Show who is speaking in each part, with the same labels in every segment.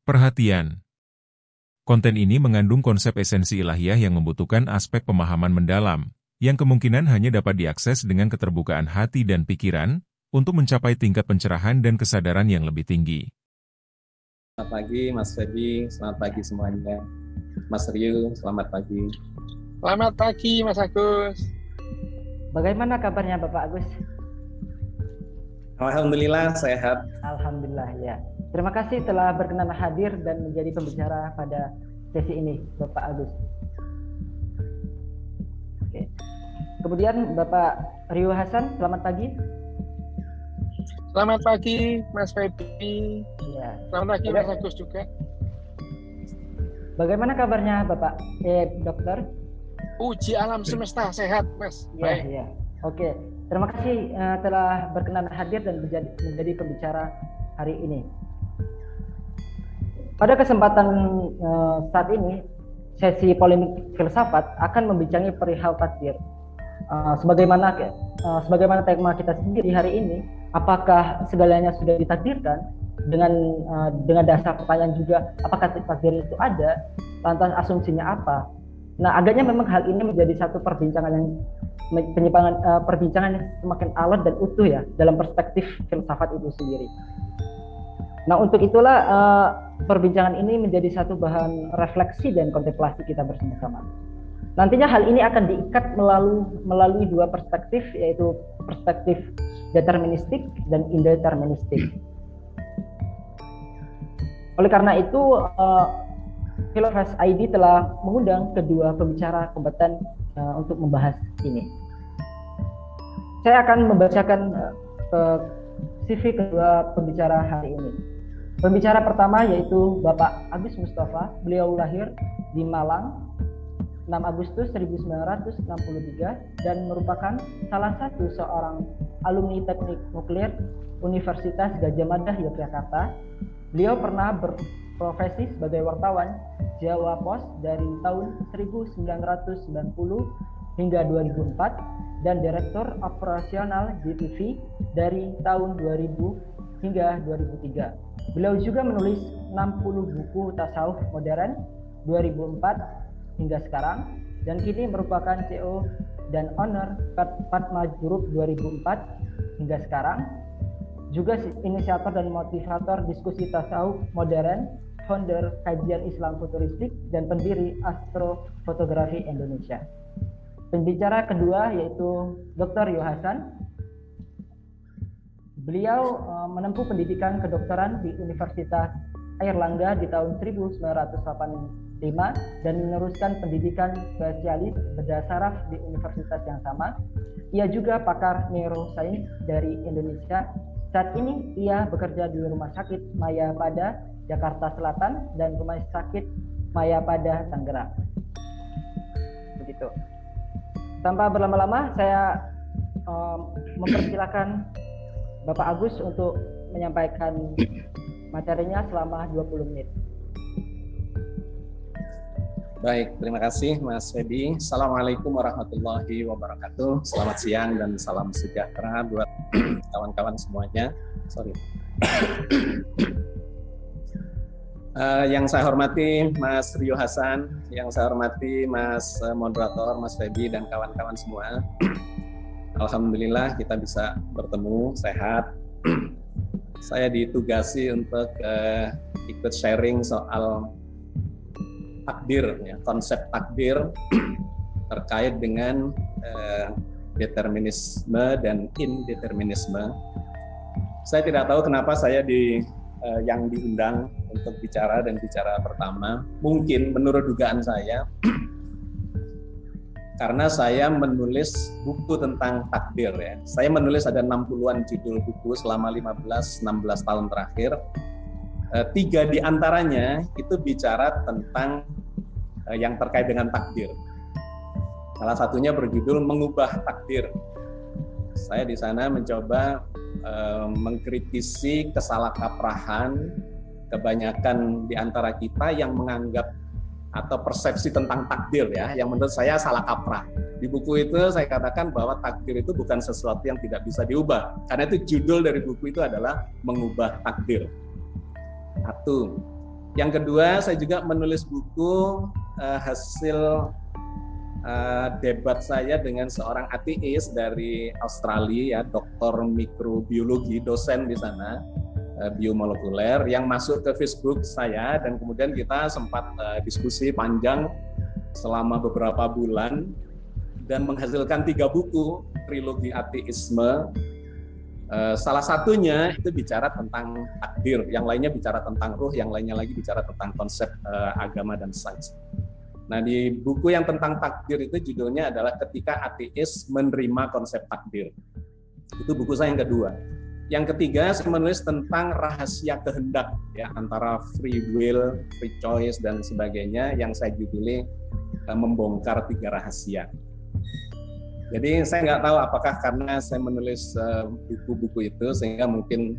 Speaker 1: Perhatian. Konten ini mengandung konsep esensi ilahiyah yang membutuhkan aspek pemahaman mendalam, yang kemungkinan hanya dapat diakses dengan keterbukaan hati dan pikiran, untuk mencapai tingkat pencerahan dan kesadaran yang lebih tinggi.
Speaker 2: Selamat pagi Mas Feby, selamat pagi semuanya. Mas Ryu, selamat pagi.
Speaker 3: Selamat pagi Mas Agus.
Speaker 4: Bagaimana kabarnya Bapak Agus?
Speaker 2: Alhamdulillah sehat.
Speaker 4: Alhamdulillah ya. Terima kasih telah berkenan hadir dan menjadi pembicara pada sesi ini, Bapak Agus. Oke. Kemudian Bapak Ryu Hasan, selamat pagi.
Speaker 3: Selamat pagi Mas Feby.
Speaker 4: Ya.
Speaker 3: Selamat pagi Mas Agus juga.
Speaker 4: Bagaimana kabarnya Bapak Dokter?
Speaker 3: Puji alam semesta sehat Mas.
Speaker 4: Ya,
Speaker 3: Baik.
Speaker 4: ya. Oke. Terima kasih telah berkenan hadir dan menjadi pembicara hari ini. Pada kesempatan saat ini, sesi polemik filsafat akan membincangi perihal takdir. Sebagaimana tema kita sendiri hari ini, apakah segalanya sudah ditakdirkan? Dengan dasar pertanyaan juga, apakah takdir itu ada? Lantas asumsinya apa? Nah, agaknya memang hal ini menjadi satu perbincangan yang semakin alot dan utuh ya dalam perspektif filsafat itu sendiri. Nah, untuk itulah perbincangan ini menjadi satu bahan refleksi dan kontemplasi kita bersama-sama. Nantinya hal ini akan diikat melalui dua perspektif, yaitu perspektif deterministik dan indeterministik. Oleh karena itu, Philosophes ID telah mengundang kedua pembicara kompeten untuk membahas ini. Saya akan membacakan CV kedua pembicara hari ini. Pembicara pertama yaitu Bapak Agus Mustafa. Beliau lahir di Malang 6 Agustus 1963 dan merupakan salah satu seorang alumni Teknik Nuklir Universitas Gadjah Mada Yogyakarta. Beliau pernah berprofesi sebagai wartawan Jawa Pos dari tahun 1990 hingga 2004 dan Direktur Operasional GTV dari tahun 2000 hingga 2003. Beliau juga menulis 60 buku tasawuf modern 2004 hingga sekarang dan kini merupakan CEO dan owner Fatma Group 2004 hingga sekarang. Juga inisiator dan motivator diskusi tasawuf modern, founder kajian Islam futuristik dan pendiri Astrofotografi Indonesia. Pembicara kedua yaitu Dr. Ryu Hasan. Beliau menempuh pendidikan kedokteran di Universitas Airlangga di tahun 1985 dan meneruskan pendidikan spesialis bedah saraf di universitas yang sama. Ia juga pakar neuroscience dari Indonesia. Saat ini ia bekerja di Rumah Sakit Mayapada Jakarta Selatan dan Rumah Sakit Mayapada Tangerang. Begitu. Tanpa berlama-lama, saya mempersilakan Bapak Agus untuk menyampaikan materinya selama 20 menit.
Speaker 2: Baik, terima kasih Mas Feby. Assalamualaikum warahmatullahi wabarakatuh. Selamat siang dan salam sejahtera buat kawan-kawan semuanya. Yang saya hormati Mas Ryu Hasan, yang saya hormati Mas moderator, Mas Feby dan kawan-kawan semua. Alhamdulillah kita bisa bertemu sehat. Saya ditugasi untuk ikut sharing soal takdir, ya, konsep takdir terkait dengan determinisme dan indeterminisme. Saya tidak tahu kenapa saya yang diundang untuk bicara dan bicara pertama. Mungkin menurut dugaan saya karena saya menulis buku tentang takdir, ya. Saya menulis ada 60-an judul buku selama 15-16 tahun terakhir. 3 di antaranya itu bicara tentang yang terkait dengan takdir. Salah satunya berjudul Mengubah Takdir. Saya di sana mencoba mengkritisi kesalahkaprahan kebanyakan di antara kita yang menganggap atau persepsi tentang takdir, ya, yang menurut saya salah kaprah. Di buku itu saya katakan bahwa takdir itu bukan sesuatu yang tidak bisa diubah. Karena itu judul dari buku itu adalah Mengubah Takdir. Satu. Yang kedua, saya juga menulis buku hasil debat saya dengan seorang ateis dari Australia, ya, doktor mikrobiologi, dosen di sana, biomolekuler, yang masuk ke Facebook saya, dan kemudian kita sempat diskusi panjang selama beberapa bulan dan menghasilkan 3 buku trilogi ateisme. Salah satunya itu bicara tentang takdir, yang lainnya bicara tentang ruh, yang lainnya lagi bicara tentang konsep agama dan sains. Nah, di buku yang tentang takdir itu judulnya adalah Ketika Ateis Menerima Konsep Takdir. Itu buku saya yang kedua. Yang ketiga, saya menulis tentang rahasia kehendak, ya, antara free will, free choice, dan sebagainya, yang saya juduli Membongkar 3 Rahasia. Jadi saya nggak tahu apakah karena saya menulis buku-buku itu sehingga mungkin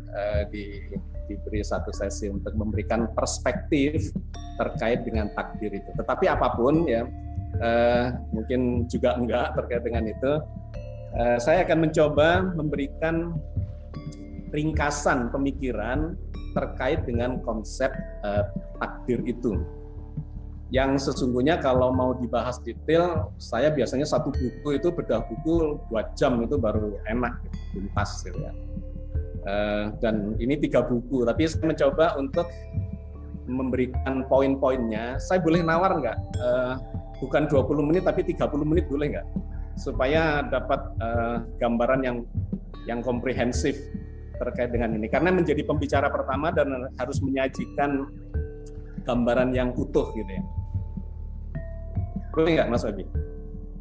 Speaker 2: diberi satu sesi untuk memberikan perspektif terkait dengan takdir itu. Tetapi apapun, ya, mungkin juga enggak terkait dengan itu. Saya akan mencoba memberikan ringkasan pemikiran terkait dengan konsep takdir itu. Yang sesungguhnya kalau mau dibahas detail, saya biasanya satu buku itu bedah buku 2 jam itu baru enak, tuntas gitu ya. Dan ini 3 buku, tapi saya mencoba untuk memberikan poin-poinnya. Saya boleh nawar nggak? Bukan 20 menit tapi 30 menit boleh nggak? Supaya dapat gambaran yang komprehensif terkait dengan ini. Karena menjadi pembicara pertama dan harus menyajikan gambaran yang utuh gitu ya. Boleh nggak, Mas Wabi?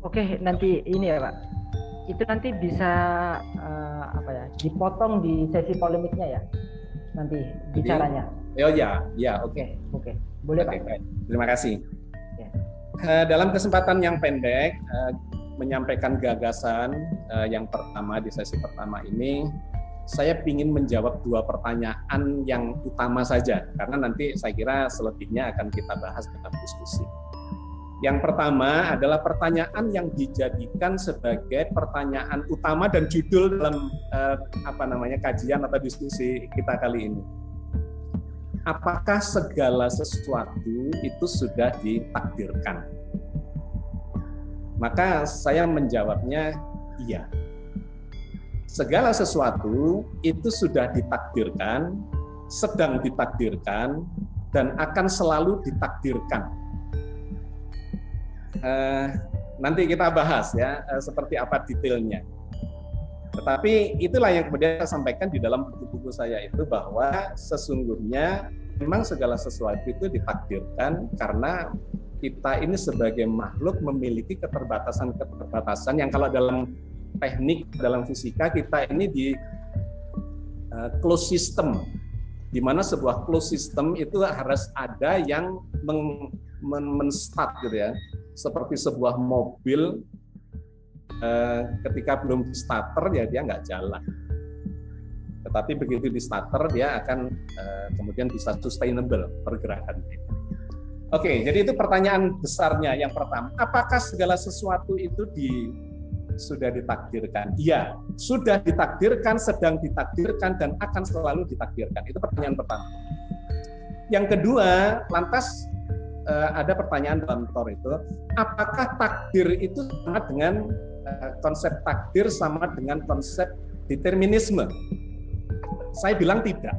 Speaker 4: Oke, nanti ini ya Pak. Itu nanti bisa dipotong di sesi polemiknya ya. Nanti bicaranya.
Speaker 2: Oh ya, oke.
Speaker 4: Oke. Boleh Pak.
Speaker 2: Baik. Terima kasih.
Speaker 4: Ya.
Speaker 2: Dalam kesempatan yang pendek, menyampaikan gagasan yang pertama di sesi pertama ini, saya ingin menjawab 2 pertanyaan yang utama saja, karena nanti saya kira selebihnya akan kita bahas dalam diskusi. Yang pertama adalah pertanyaan yang dijadikan sebagai pertanyaan utama dan judul dalam kajian atau diskusi kita kali ini. Apakah segala sesuatu itu sudah ditakdirkan? Maka saya menjawabnya iya. Segala sesuatu itu sudah ditakdirkan, sedang ditakdirkan, dan akan selalu ditakdirkan. Nanti kita bahas ya seperti apa detailnya. Tetapi itulah yang kemudian saya sampaikan di dalam buku-buku saya itu, bahwa sesungguhnya memang segala sesuatu itu ditakdirkan karena kita ini sebagai makhluk memiliki keterbatasan yang kalau dalam teknik, dalam fisika kita ini di closed system, di mana sebuah closed system itu harus ada yang men-start gitu ya. Seperti sebuah mobil ketika belum di starter ya dia nggak jalan. Tetapi begitu di starter dia akan kemudian bisa sustainable pergerakannya. Oke, jadi itu pertanyaan besarnya yang pertama. Apakah segala sesuatu itu sudah ditakdirkan? Iya, sudah ditakdirkan, sedang ditakdirkan, dan akan selalu ditakdirkan. Itu pertanyaan pertama. Yang kedua, lantas ada pertanyaan dalam Tor itu, apakah takdir itu sama dengan konsep takdir sama dengan konsep determinisme? Saya bilang tidak.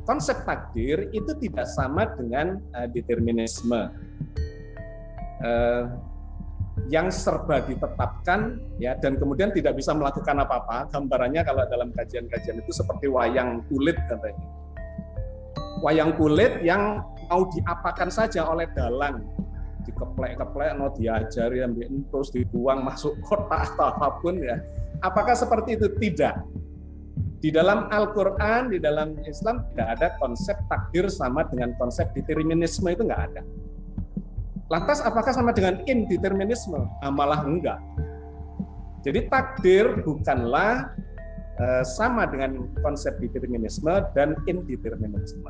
Speaker 2: Konsep takdir itu tidak sama dengan determinisme. Yang serba ditetapkan ya, dan kemudian tidak bisa melakukan apa-apa. Gambarannya kalau dalam kajian-kajian itu seperti wayang kulit katanya. Wayang kulit yang mau diapakan saja oleh dalang, dikeplek-keplek, mau diajari, terus dibuang masuk kotak atau apapun ya. Apakah seperti itu? Tidak. Di dalam Al-Quran, di dalam Islam tidak ada konsep takdir sama dengan konsep determinisme, itu nggak ada. Lantas apakah sama dengan indeterminisme? Malah enggak. Jadi takdir bukanlah sama dengan konsep determinisme dan indeterminisme.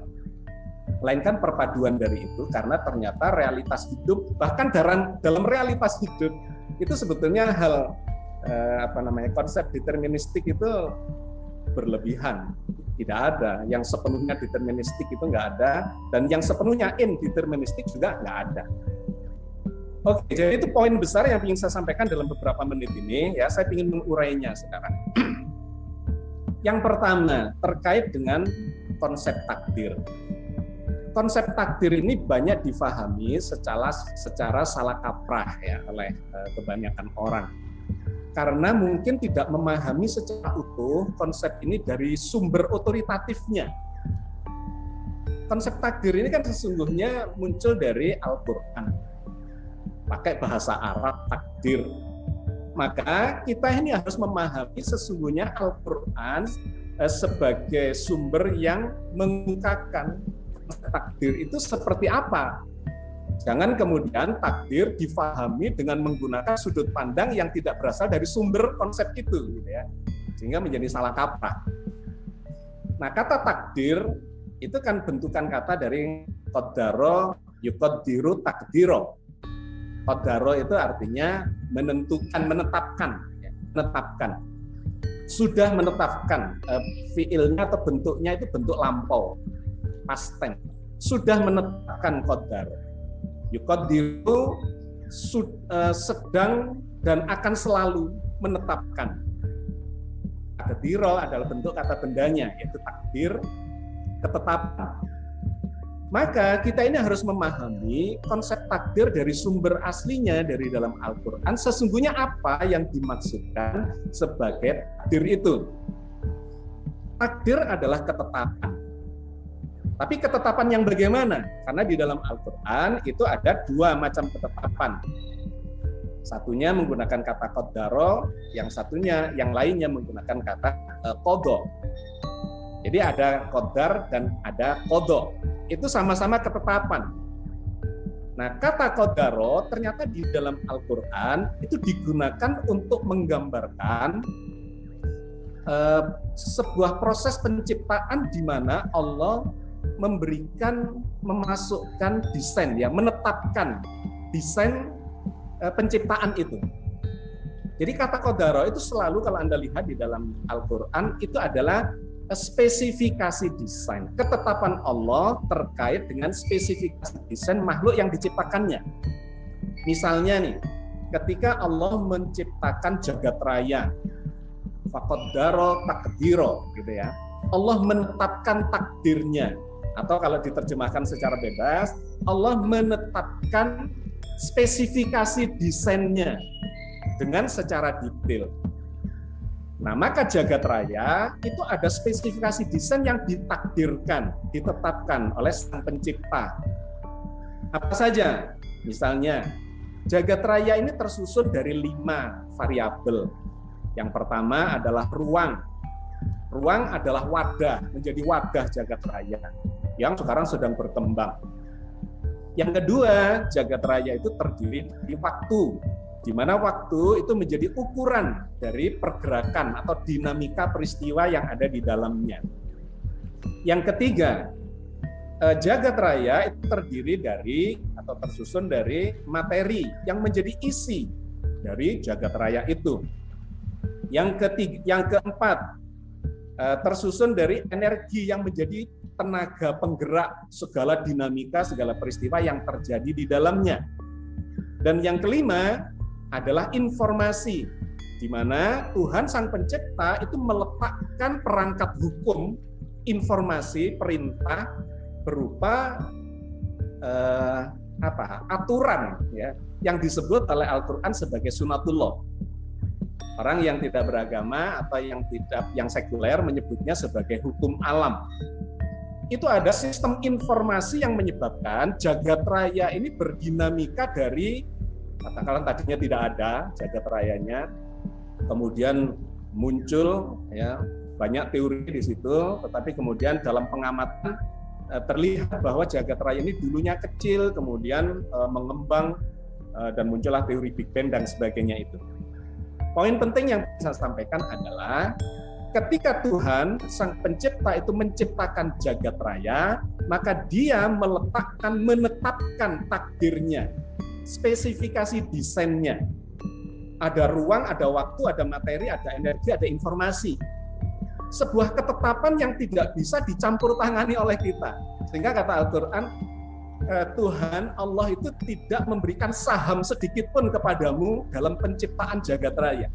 Speaker 2: Melainkan perpaduan dari itu, karena ternyata realitas hidup, bahkan dalam realitas hidup itu sebetulnya hal konsep deterministik itu berlebihan. Tidak ada. Yang sepenuhnya deterministik itu nggak ada, dan yang sepenuhnya indeterministik juga nggak ada. Oke, jadi itu poin besar yang ingin saya sampaikan dalam beberapa menit ini. Ya, saya ingin mengurainya sekarang. Yang pertama, terkait dengan konsep takdir. Konsep takdir ini banyak difahami secara salah kaprah ya oleh kebanyakan orang. Karena mungkin tidak memahami secara utuh konsep ini dari sumber otoritatifnya. Konsep takdir ini kan sesungguhnya muncul dari Al-Quran. Pakai bahasa Arab, takdir. Maka kita ini harus memahami sesungguhnya Al-Quran sebagai sumber yang mengungkapkan takdir itu seperti apa. Jangan kemudian takdir difahami dengan menggunakan sudut pandang yang tidak berasal dari sumber konsep itu, gitu ya, sehingga menjadi salah kaprah. Nah, kata takdir itu kan bentukan kata dari qaddaro yuqaddiru takdiro. Qaddaro itu artinya menentukan, menetapkan, ya, menetapkan. Sudah menetapkan, fiilnya atau bentuknya itu bentuk lampau, past tense. Sudah menetapkan qaddaro. Yuqaddiru sedang dan akan selalu menetapkan. Takdiro adalah bentuk kata bendanya, yaitu takdir, ketetapan. Maka kita ini harus memahami konsep takdir dari sumber aslinya dari dalam Al-Quran. Sesungguhnya apa yang dimaksudkan sebagai takdir itu? Takdir adalah ketetapan. Tapi ketetapan yang bagaimana? Karena di dalam Al-Quran itu ada dua macam ketetapan. Satunya menggunakan kata qaddaro, yang lainnya menggunakan kata qadha. Jadi ada qaddar dan ada qadha. Itu sama-sama ketetapan. Nah, kata qaddaro ternyata di dalam Al-Quran itu digunakan untuk menggambarkan sebuah proses penciptaan di mana Allah memasukkan desain, ya, menetapkan desain penciptaan itu. Jadi kata qaddaro itu selalu kalau Anda lihat di dalam Al-Quran itu adalah spesifikasi desain, ketetapan Allah terkait dengan spesifikasi desain makhluk yang diciptakannya. Misalnya nih, ketika Allah menciptakan jagat raya, faqaddaro takdiro, gitu ya. Allah menetapkan takdirnya, atau kalau diterjemahkan secara bebas, Allah menetapkan spesifikasi desainnya dengan secara detail. Nah, maka jagat raya itu ada spesifikasi desain yang ditakdirkan, ditetapkan oleh Sang Pencipta. Apa saja? Misalnya, jagat raya ini tersusun dari 5 variabel. Yang pertama adalah ruang. Ruang adalah wadah, menjadi wadah jagat raya yang sekarang sedang berkembang. Yang kedua, jagat raya itu terdiri dari waktu, di mana waktu itu menjadi ukuran dari pergerakan atau dinamika peristiwa yang ada di dalamnya. Yang ketiga, jagat raya itu terdiri dari atau tersusun dari materi yang menjadi isi dari jagat raya itu. Yang keempat, tersusun dari energi yang menjadi tenaga penggerak segala dinamika, segala peristiwa yang terjadi di dalamnya. Dan yang kelima adalah informasi, di mana Tuhan Sang Pencipta itu meletakkan perangkat hukum, informasi, perintah berupa aturan, ya, yang disebut oleh Al-Quran sebagai sunatullah. Orang yang tidak beragama atau yang sekuler menyebutnya sebagai hukum alam. Itu ada sistem informasi yang menyebabkan jagat raya ini berdinamika dari, katakanlah tadinya tidak ada jagat rayanya, kemudian muncul, ya, banyak teori di situ, tetapi kemudian dalam pengamatan terlihat bahwa jagat raya ini dulunya kecil, kemudian mengembang dan muncullah teori Big Bang dan sebagainya itu. Poin penting yang saya sampaikan adalah ketika Tuhan Sang Pencipta itu menciptakan jagat raya, maka Dia menetapkan takdirnya, spesifikasi desainnya. Ada ruang, ada waktu, ada materi, ada energi, ada informasi. sebuah ketetapan yang tidak bisa dicampur tangani oleh kita. Sehingga kata Al-Quran, Tuhan Allah itu tidak memberikan saham sedikit pun kepadamu dalam penciptaan jagat raya.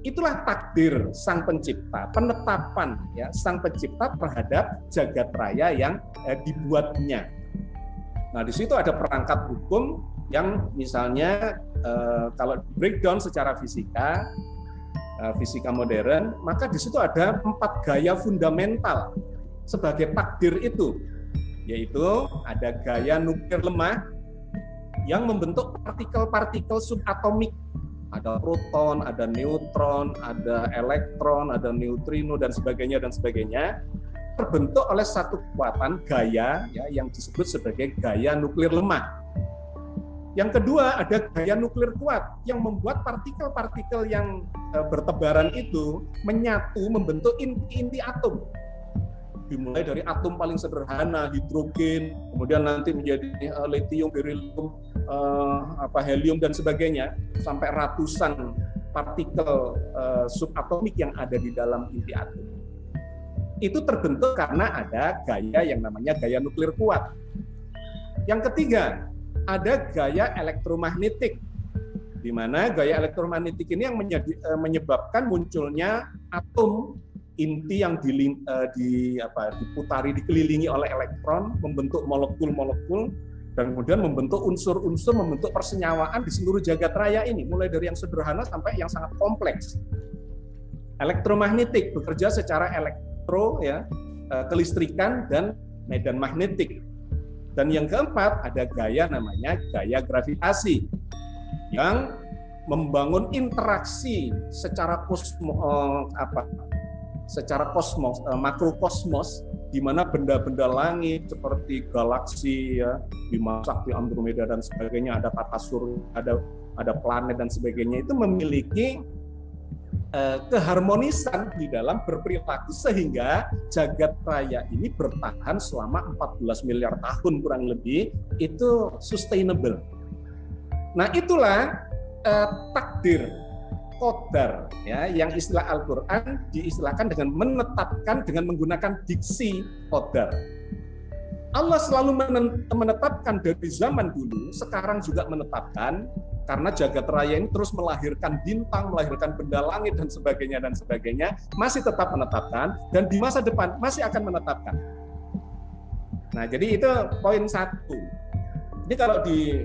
Speaker 2: Itulah takdir sang pencipta, penetapan ya sang pencipta terhadap jagat raya yang dibuatnya. Nah, di situ ada perangkat hukum yang misalnya kalau breakdown secara fisika modern, maka di situ ada 4 gaya fundamental sebagai takdir itu, yaitu ada gaya nuklir lemah yang membentuk partikel-partikel subatomik, ada proton, ada neutron, ada elektron, ada neutrino dan sebagainya, terbentuk oleh satu kekuatan gaya ya, yang disebut sebagai gaya nuklir lemah. Yang kedua ada gaya nuklir kuat yang membuat partikel-partikel yang bertebaran itu menyatu membentuk inti-inti atom. Dimulai dari atom paling sederhana hidrogen, kemudian nanti menjadi lithium, berilium, helium dan sebagainya, sampai ratusan partikel subatomik yang ada di dalam inti atom. Itu terbentuk karena ada gaya yang namanya gaya nuklir kuat. Yang ketiga, ada gaya elektromagnetik, di mana gaya elektromagnetik ini yang menyebabkan munculnya atom inti yang diputari, dikelilingi oleh elektron, membentuk molekul-molekul, dan kemudian membentuk unsur-unsur, membentuk persenyawaan di seluruh jagat raya ini, mulai dari yang sederhana sampai yang sangat kompleks. Elektromagnetik bekerja secara kelistrikan dan medan magnetik. Dan yang keempat ada gaya namanya gaya gravitasi yang membangun interaksi secara makrokosmos, di mana benda-benda langit seperti galaksi ya, Bima Sakti, Andromeda dan sebagainya, ada tata surya, ada planet dan sebagainya, itu memiliki keharmonisan di dalam berperilaku sehingga jagat raya ini bertahan selama 14 miliar tahun kurang lebih, itu sustainable. Nah, itulah takdir qadar ya, yang istilah Al-Qur'an diistilahkan dengan menetapkan dengan menggunakan diksi qadar. Allah selalu menetapkan dari zaman dulu, sekarang juga menetapkan, karena jagat raya ini terus melahirkan bintang, melahirkan benda langit dan sebagainya, masih tetap menetapkan, dan di masa depan masih akan menetapkan. Nah, jadi itu poin 1. Ini kalau di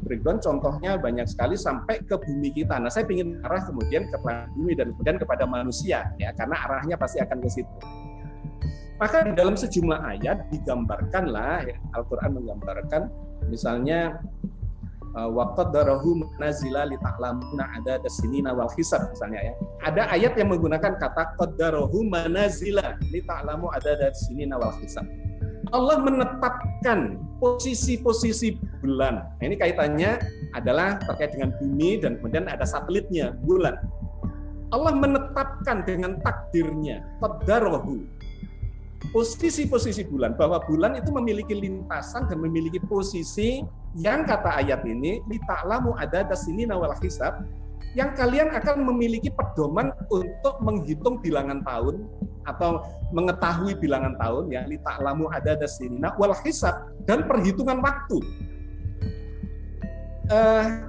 Speaker 2: breakdown contohnya banyak sekali sampai ke bumi kita. Nah, saya ingin arah kemudian kepada bumi dan kemudian kepada manusia ya, karena arahnya pasti akan ke situ. Maka di dalam sejumlah ayat digambarkanlah ya, Al-Qur'an menggambarkan misalnya waqaddarahu manazila lita'lamuna adada sinina wal hisab misalnya ya. Ada ayat yang menggunakan kata qaddarahu manazila lita'lamu adada sinina wal hisab. Allah menetapkan posisi-posisi bulan. Nah, ini kaitannya adalah terkait dengan bumi dan kemudian ada satelitnya, bulan. Allah menetapkan dengan takdirnya, qaddarahu, posisi-posisi bulan, bahwa bulan itu memiliki lintasan dan memiliki posisi yang kata ayat ini lita'lamu adada sinina wal hisab, yang kalian akan memiliki pedoman untuk menghitung bilangan tahun atau mengetahui bilangan tahun ya, lita'lamu adada sinina wal hisab, dan perhitungan waktu.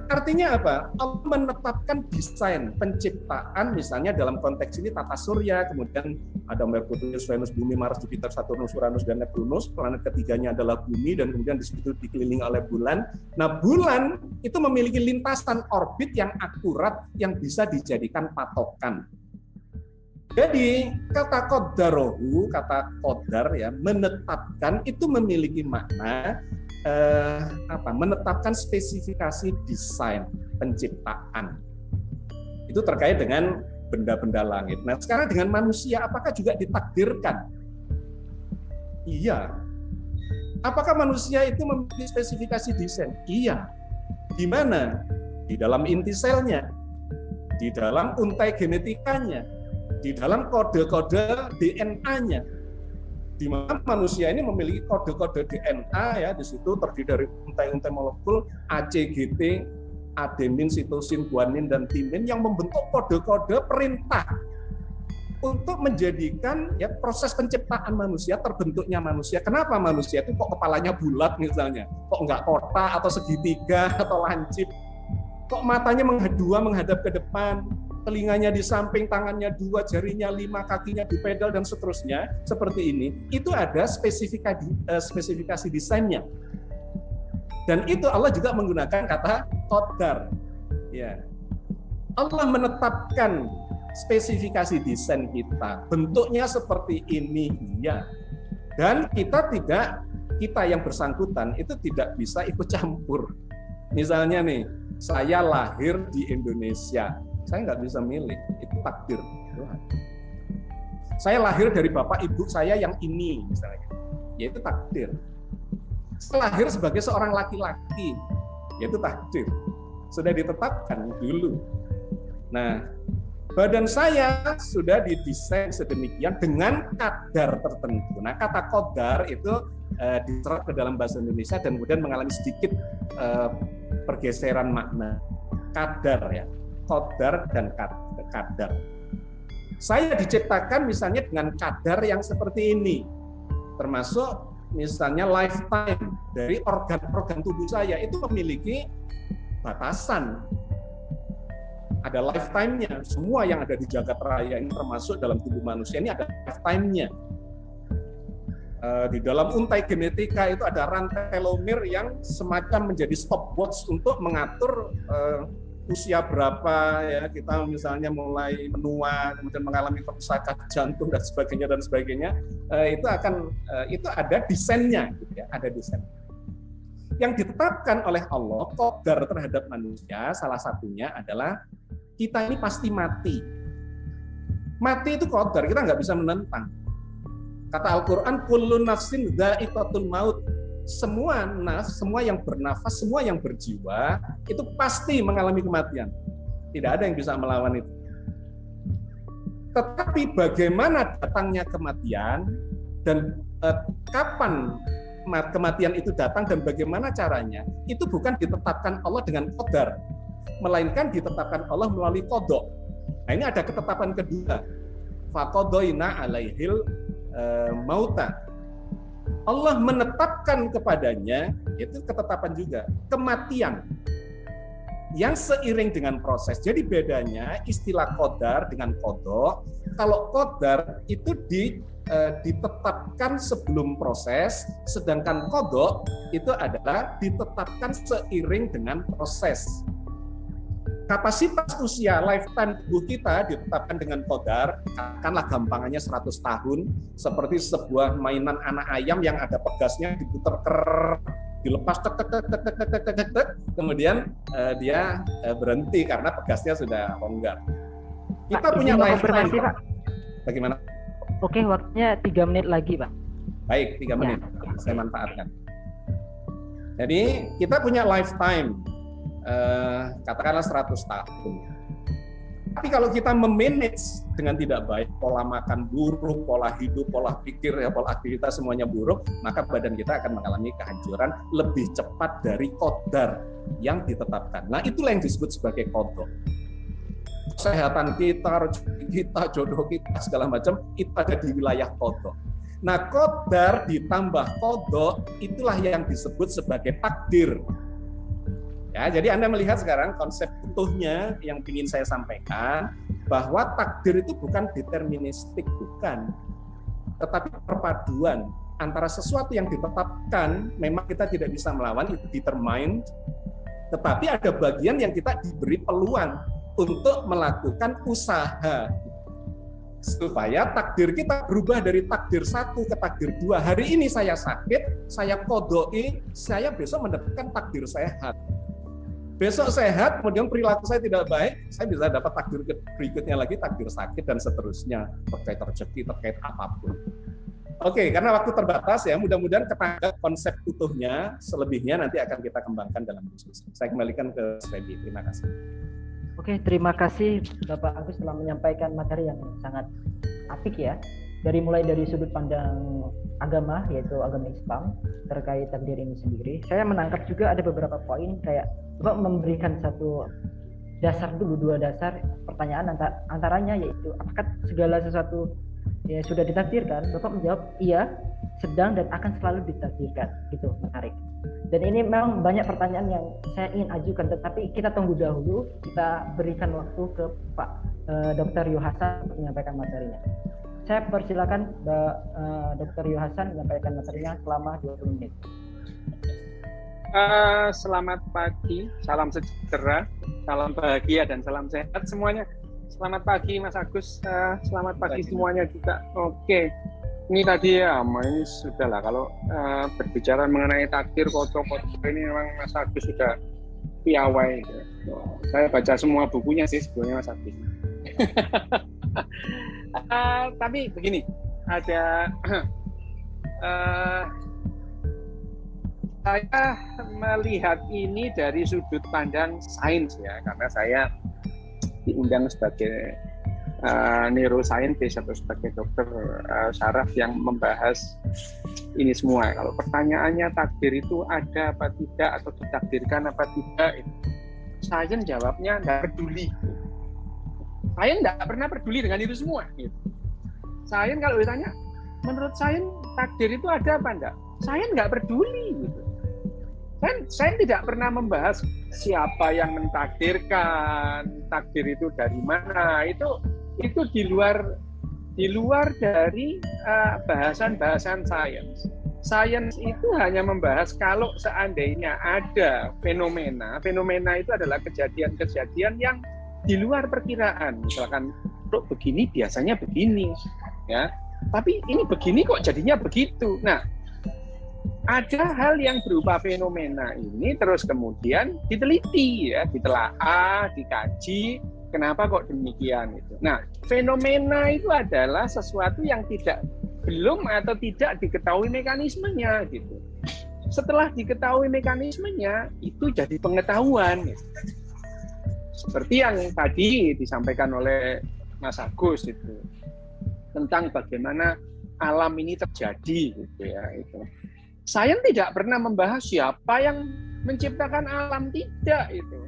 Speaker 2: Artinya apa? Allah menetapkan desain penciptaan, misalnya dalam konteks ini tata surya, kemudian ada Merkurius, Venus, Bumi, Mars, Jupiter, Saturnus, Uranus, dan Neptunus. Planet ketiganya adalah Bumi, dan kemudian di situ dikelilingi oleh bulan. Nah, bulan itu memiliki lintasan orbit yang akurat yang bisa dijadikan patokan. Jadi kata qaddarohu, kata qadar ya, menetapkan, itu memiliki makna menetapkan spesifikasi desain penciptaan. Itu terkait dengan benda-benda langit. Nah, sekarang dengan manusia, apakah juga ditakdirkan? Iya. Apakah manusia itu memiliki spesifikasi desain? Iya. Di mana? Di dalam inti selnya, di dalam untai genetikanya, di dalam kode-kode DNA-nya. Di mana manusia ini memiliki kode-kode DNA ya, di situ terdiri dari untai-untai molekul ACGT, adenin, sitosin, guanin, dan timin yang membentuk kode-kode perintah untuk menjadikan ya proses penciptaan manusia, terbentuknya manusia. Kenapa manusia itu kok kepalanya bulat misalnya, kok nggak kotak atau segitiga atau lancip, kok matanya menghadap ke depan, telinganya di samping, tangannya 2, jarinya 5, kakinya di pedal dan seterusnya seperti ini. Itu ada spesifikasi desainnya. Dan itu Allah juga menggunakan kata qadar. Ya. Allah menetapkan spesifikasi desain kita, bentuknya seperti ini, ya. Dan kita yang bersangkutan itu tidak bisa ikut campur. Misalnya nih, saya lahir di Indonesia, saya nggak bisa milih, itu takdir Tuhan. Saya lahir dari bapak ibu saya yang ini, misalnya, yaitu takdir. Saya lahir sebagai seorang laki-laki, yaitu takdir. Sudah ditetapkan dulu. Nah, badan saya sudah didesain sedemikian dengan kadar tertentu. Nah, kata qadar itu diserap ke dalam bahasa Indonesia dan kemudian mengalami sedikit pergeseran makna. Kadar ya, qadar dan kadar. Saya diciptakan misalnya dengan kadar yang seperti ini, termasuk misalnya lifetime dari organ-organ tubuh saya itu memiliki batasan. Ada lifetime-nya. Semua yang ada di jagat raya ini termasuk dalam tubuh manusia ini ada lifetime-nya. Di dalam untai genetika itu ada rantai telomere yang semacam menjadi stopwatch untuk mengatur usia berapa ya kita misalnya mulai menua, kemudian mengalami kerusakan jantung dan sebagainya. Itu ada desainnya, gitu ya, ada desain. Yang ditetapkan oleh Allah qadar terhadap manusia salah satunya adalah kita ini pasti mati. Mati itu qadar, kita nggak bisa menentang. Kata Al-Quran, kullu nafsin dha'iqatul maut. Semua nafs, semua yang bernafas, semua yang berjiwa itu pasti mengalami kematian. Tidak ada yang bisa melawan itu. Tetapi bagaimana datangnya kematian dan kapan kematian itu datang dan bagaimana caranya, itu bukan ditetapkan Allah dengan qadar, melainkan ditetapkan Allah melalui qadha. Nah, ini ada ketetapan kedua. Faqadaina alaihil mauta. Allah menetapkan kepadanya, itu ketetapan juga, kematian yang seiring dengan proses. Jadi bedanya istilah qadar dengan qadha. Kalau qadar itu ditetapkan sebelum proses, sedangkan qadha itu adalah ditetapkan seiring dengan proses. Kapasitas usia lifetime tubuh kita ditetapkan dengan qadar, katakanlah gampangannya 100 tahun, seperti sebuah mainan anak ayam yang ada pegasnya diputar dilepas kemudian dia berhenti karena pegasnya sudah longgar. Kita punya lifetime. Pak. Bagaimana?
Speaker 4: Oke, waktunya 3 menit lagi, Pak.
Speaker 2: Baik, 3 menit. Ya. Saya manfaatkan. Jadi, kita punya lifetime katakanlah 100 tahun. Tapi kalau kita memanage dengan tidak baik, pola makan buruk, pola hidup, pola pikir, ya, pola aktivitas semuanya buruk, maka badan kita akan mengalami kehancuran lebih cepat dari qadar yang ditetapkan. Nah, itulah yang disebut sebagai qadha. Kesehatan kita, rezeki kita, jodoh kita, segala macam itu ada di wilayah qadha. Nah, qadar ditambah qadha itulah yang disebut sebagai takdir. Ya, jadi Anda melihat sekarang konsep utuhnya yang ingin saya sampaikan, bahwa takdir itu bukan deterministik, bukan. Tetapi perpaduan antara sesuatu yang ditetapkan, memang kita tidak bisa melawan, itu determined, tetapi ada bagian yang kita diberi peluang untuk melakukan usaha. Supaya takdir kita berubah dari takdir 1 ke takdir 2. Hari ini saya sakit, saya qadai, saya besok mendapatkan takdir sehat. Besok sehat, kemudian perilaku saya tidak baik, saya bisa dapat takdir berikutnya lagi, takdir sakit dan seterusnya, terkait rezeki, terkait apapun. Oke, karena waktu terbatas ya, mudah-mudahan ketangkap konsep utuhnya, selebihnya nanti akan kita kembangkan dalam diskusi. Saya kembalikan ke Febi, terima kasih.
Speaker 4: Oke, terima kasih Bapak Agus telah menyampaikan materi yang sangat apik ya. Mulai dari sudut pandang agama, yaitu agama Islam, terkait takdir ini sendiri. Saya menangkap juga ada beberapa poin, kayak Bapak memberikan satu dasar dulu, dua dasar pertanyaan antaranya yaitu apakah segala sesuatu ya sudah ditakdirkan? Bapak menjawab iya, sedang dan akan selalu ditakdirkan. Gitu, menarik. Dan ini memang banyak pertanyaan yang saya ingin ajukan, tetapi kita tunggu dahulu, kita berikan waktu ke Pak Dr. Yuhasan untuk menyampaikan materinya. Saya persilakan Dr. Yuhasan menyampaikan materinya selama 20 menit.
Speaker 3: Selamat pagi, salam sejahtera, salam bahagia dan salam sehat semuanya. Selamat pagi Mas Agus, selamat pagi semuanya juga. Oke, ini tadi ya, ini sudah lah kalau berbicara mengenai takdir kotor-kotor ini memang Mas Agus sudah piawai. Saya baca semua bukunya sih sebetulnya Mas Agus. Tapi begini, ada saya melihat ini dari sudut pandang sains ya, karena saya diundang sebagai neuroscientist atau sebagai dokter saraf yang membahas ini semua. Kalau pertanyaannya takdir itu ada apa tidak atau ditakdirkan apa tidak, sains jawabnya nggak peduli. Sains nggak pernah peduli dengan itu semua. Gitu. Sains kalau ditanya, menurut sains takdir itu ada apa enggak? Sains nggak peduli. Gitu. Saya tidak pernah membahas siapa yang mentakdirkan, takdir itu dari mana. Itu di luar dari bahasan-bahasan sains. Sains itu hanya membahas kalau seandainya ada fenomena itu adalah kejadian-kejadian yang di luar perkiraan. Misalkan kok begini biasanya begini, ya. Tapi ini begini kok jadinya begitu. Nah, ada hal yang berupa fenomena ini terus kemudian diteliti ya, ditelaah, dikaji, kenapa kok demikian itu. Nah, fenomena itu adalah sesuatu yang belum atau tidak diketahui mekanismenya gitu. Setelah diketahui mekanismenya, itu jadi pengetahuan. Gitu. Seperti yang tadi disampaikan oleh Mas Agus itu tentang bagaimana alam ini terjadi gitu ya itu. Sains tidak pernah membahas siapa yang menciptakan alam, tidak itu.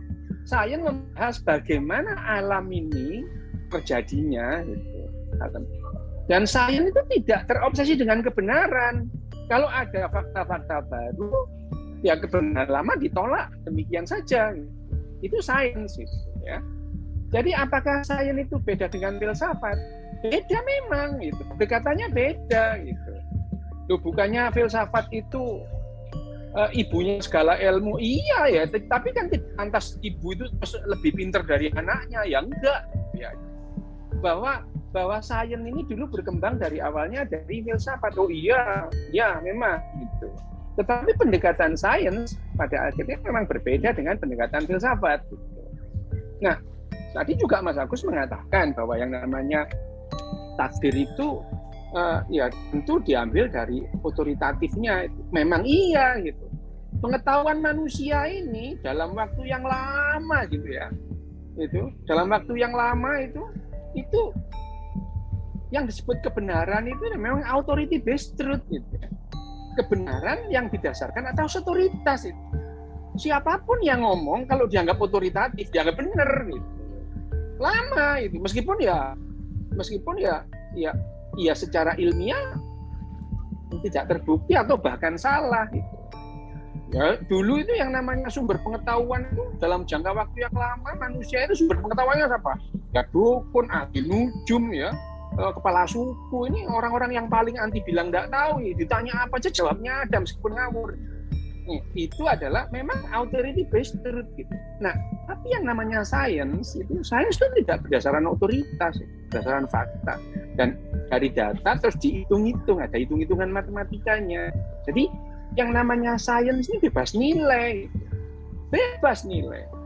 Speaker 3: Sains membahas bagaimana alam ini terjadinya gitu. Dan sains itu tidak terobsesi dengan kebenaran. Kalau ada fakta-fakta baru, ya kebenaran lama ditolak, demikian saja. Itu sains gitu ya. Jadi apakah sains itu beda dengan filsafat? Beda memang itu. Pendekatannya beda gitu. Loh, bukannya filsafat itu ibunya segala ilmu? Iya ya, tapi kan tidak lantas ibu itu lebih pintar dari anaknya, ya enggak ya. Bahwa sains ini dulu berkembang dari awalnya dari filsafat. Oh iya, ya memang gitu. Tetapi pendekatan sains pada akhirnya memang berbeda dengan pendekatan filsafat gitu. Nah, tadi juga Mas Agus mengatakan bahwa yang namanya takdir itu ya tentu diambil dari otoritatifnya. Memang iya gitu. Pengetahuan manusia ini dalam waktu yang lama gitu ya. Itu dalam waktu yang lama itu yang disebut kebenaran itu memang authority based truth gitu ya. Kebenaran yang didasarkan atas otoritas itu. Siapapun yang ngomong kalau dianggap otoritatif, dianggap benar gitu. Lama itu meskipun ya secara ilmiah tidak terbukti atau bahkan salah gitu. Ya, dulu itu yang namanya sumber pengetahuan itu dalam jangka waktu yang lama manusia itu sumber pengetahuannya apa? Ya dukun, ahli nujum ya, kepala suku, ini orang-orang yang paling anti bilang nggak tahu, ditanya apa aja jawabnya ada meskipun ngawur. Itu adalah memang authority based truth gitu. Nah, tapi yang namanya sains itu tidak berdasarkan otoritas, berdasarkan fakta dan dari data terus dihitung-hitung, ada hitung-hitungan matematikanya. Jadi yang namanya sains ini bebas nilai.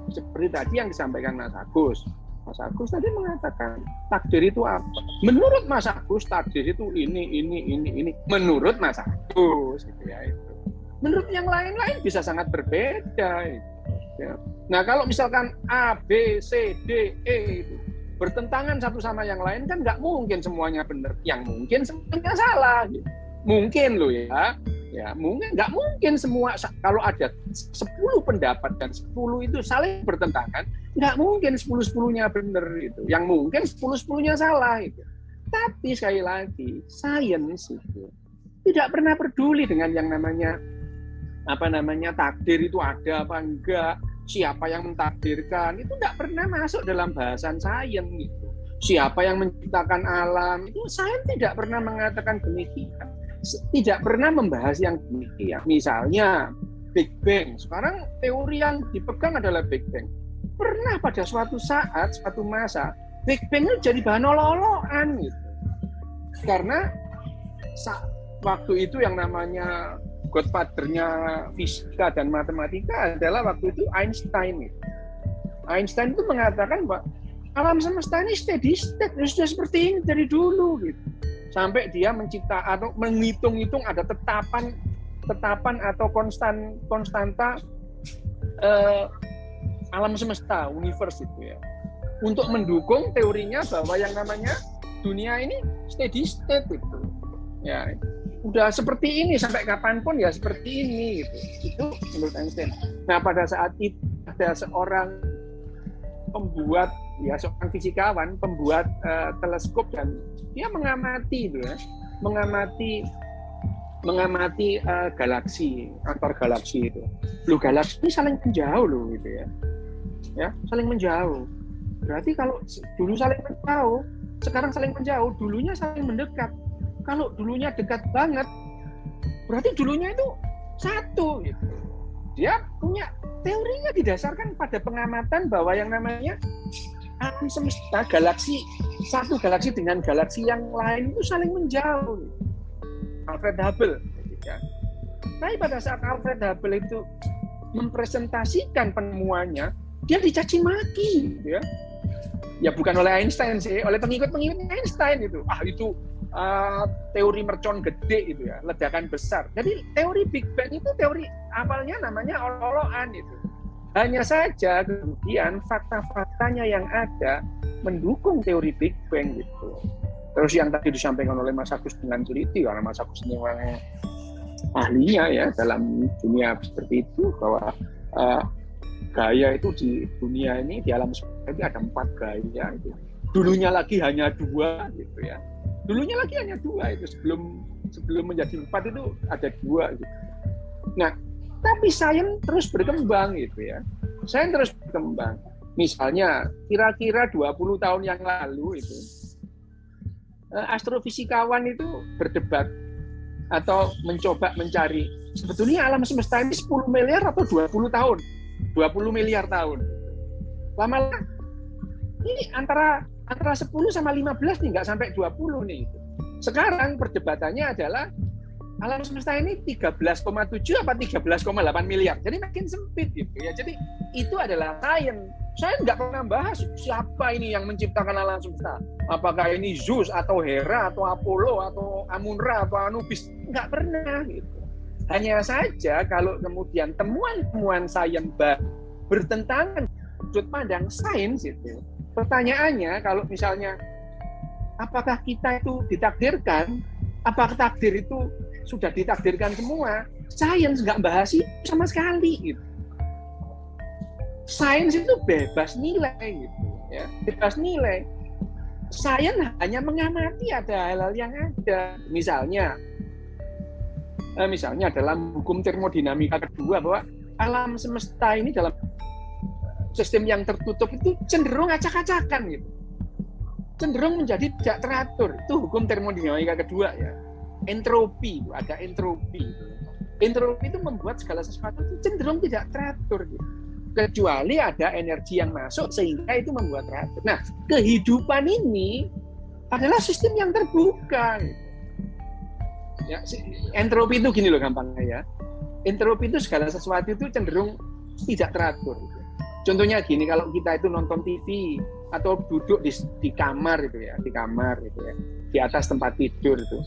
Speaker 3: Seperti tadi yang disampaikan Mas Agus. Mas Agus tadi mengatakan takdir itu apa? Menurut Mas Agus takdir itu ini. Menurut Mas Agus gitu ya itu. Menurut yang lain-lain bisa sangat berbeda. Ya. Nah kalau misalkan A, B, C, D, E itu bertentangan satu sama yang lain kan nggak mungkin semuanya benar. Yang mungkin semuanya salah. Gitu. Mungkin loh ya. Ya, nggak mungkin semua, kalau ada 10 pendapat dan 10 itu saling bertentangan, nggak mungkin 10-10-nya benar itu. Yang mungkin 10-10-nya salah itu. Tapi sekali lagi, sains itu tidak pernah peduli dengan yang namanya takdir itu ada apa enggak, siapa yang mentakdirkan, itu nggak pernah masuk dalam bahasan sains gitu. Siapa yang menciptakan alam, itu sains tidak pernah mengatakan demikian. Tidak pernah membahas yang demikian. Misalnya Big Bang. Sekarang teori yang dipegang adalah Big Bang. Pernah pada suatu saat, suatu masa, Big Bang itu jadi bahan olok-olokan gitu. Karena waktu itu yang namanya godfather-nya fisika dan matematika adalah waktu itu Einstein. Einstein itu mengatakan bahwa alam semesta ini steady state, sudah seperti ini dari dulu gitu. Sampai dia mencipta atau menghitung-hitung ada tetapan atau konstanta alam semesta, universe itu ya. Untuk mendukung teorinya bahwa yang namanya dunia ini steady state itu. Ya, udah seperti ini sampai kapanpun ya seperti ini gitu. Itu menurut Einstein. Nah, pada saat itu ada seorang pembuat, ya seorang fisikawan, pembuat teleskop, dan dia mengamati itu ya, mengamati galaksi, antar galaksi itu. Loh, galaksi ini saling menjauh loh gitu ya. Ya, saling menjauh. Berarti kalau dulu saling menjauh, sekarang saling menjauh, dulunya saling mendekat. Kalau dulunya dekat banget, berarti dulunya itu satu gitu. Dia punya teorinya didasarkan pada pengamatan bahwa yang namanya alam semesta, galaksi, satu galaksi dengan galaksi yang lain itu saling menjauh. Alfred Hubble. Ya. Tapi pada saat Alfred Hubble itu mempresentasikan penemuannya, dia dicaci maki, ya. Ya bukan oleh Einstein sih, oleh pengikut-pengikut Einstein itu. Itu teori mercon gede itu ya, ledakan besar. Jadi teori Big Bang itu teori awalnya namanya olok-olokan itu. Hanya saja kemudian fakta-faktanya yang ada mendukung teori Big Bang gitu. Terus yang tadi disampaikan oleh Mas Agus dengan teliti, karena Mas Agus ini orang ahlinya ya dalam dunia seperti itu, bahwa gaya itu di dunia ini, di alam semesta ini ada 4 gaya itu. Dulunya lagi hanya 2 gitu ya. Dulunya lagi hanya 2 itu, sebelum menjadi 4 itu ada 2 gitu. Nah, tapi sains terus berkembang gitu ya. Sains terus berkembang. Misalnya kira-kira 20 tahun yang lalu itu astrofisikawan itu berdebat atau mencoba mencari sebetulnya alam semesta ini 10 miliar atau 20 tahun. 20 miliar tahun. Lama-lama ini antara 10 sama 15 nih, nggak sampai 20 nih. Sekarang perdebatannya adalah alam semesta ini 13,7 apa 13,8 miliar. Jadi makin sempit gitu ya. Jadi itu adalah sains. Saya nggak pernah bahas siapa ini yang menciptakan alam semesta. Apakah ini Zeus atau Hera atau Apollo atau Amun-Ra atau Anubis. Nggak pernah gitu. Hanya saja kalau kemudian temuan-temuan sains bertentangan sudut pandang sains itu. Pertanyaannya kalau misalnya apakah kita itu ditakdirkan? Apakah takdir itu sudah ditakdirkan semua? Sains nggak bahas itu sama sekali gitu. Sains itu bebas nilai gitu ya, bebas nilai. Sains hanya mengamati ada hal-hal yang ada. Misalnya dalam hukum termodinamika kedua bahwa alam semesta ini dalam sistem yang tertutup itu cenderung acak-acakan gitu. Cenderung menjadi tidak teratur. Itu hukum termodinamika kedua ya. Entropi, ada entropi. Entropi itu membuat segala sesuatu itu cenderung tidak teratur gitu. Kecuali ada energi yang masuk sehingga itu membuat teratur. Nah, kehidupan ini adalah sistem yang terbuka gitu. Ya, entropi itu gini loh gampangnya ya. Entropi itu segala sesuatu itu cenderung tidak teratur gitu. Contohnya gini, kalau kita itu nonton TV atau duduk di kamar itu ya, di atas tempat tidur itu.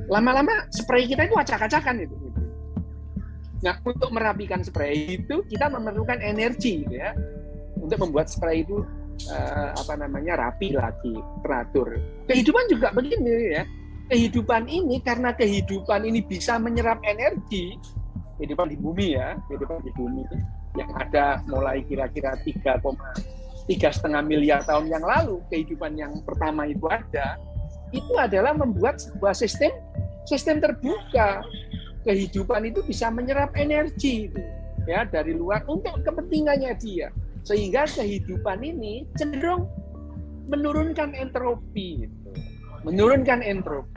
Speaker 3: Lama-lama spray kita itu acak-acakan itu. Nah, untuk merapikan spray itu kita memerlukan energi ya, untuk membuat spray itu rapi lagi, teratur. Kehidupan juga begini ya. kehidupan ini, karena kehidupan ini bisa menyerap energi, kehidupan di bumi ya, kehidupan di bumi yang ada mulai kira-kira 3,5 miliar tahun yang lalu, kehidupan yang pertama itu ada, itu adalah membuat sebuah sistem terbuka. Kehidupan itu bisa menyerap energi ya dari luar untuk kepentingannya dia, sehingga kehidupan ini cenderung menurunkan entropi gitu. Menurunkan entropi.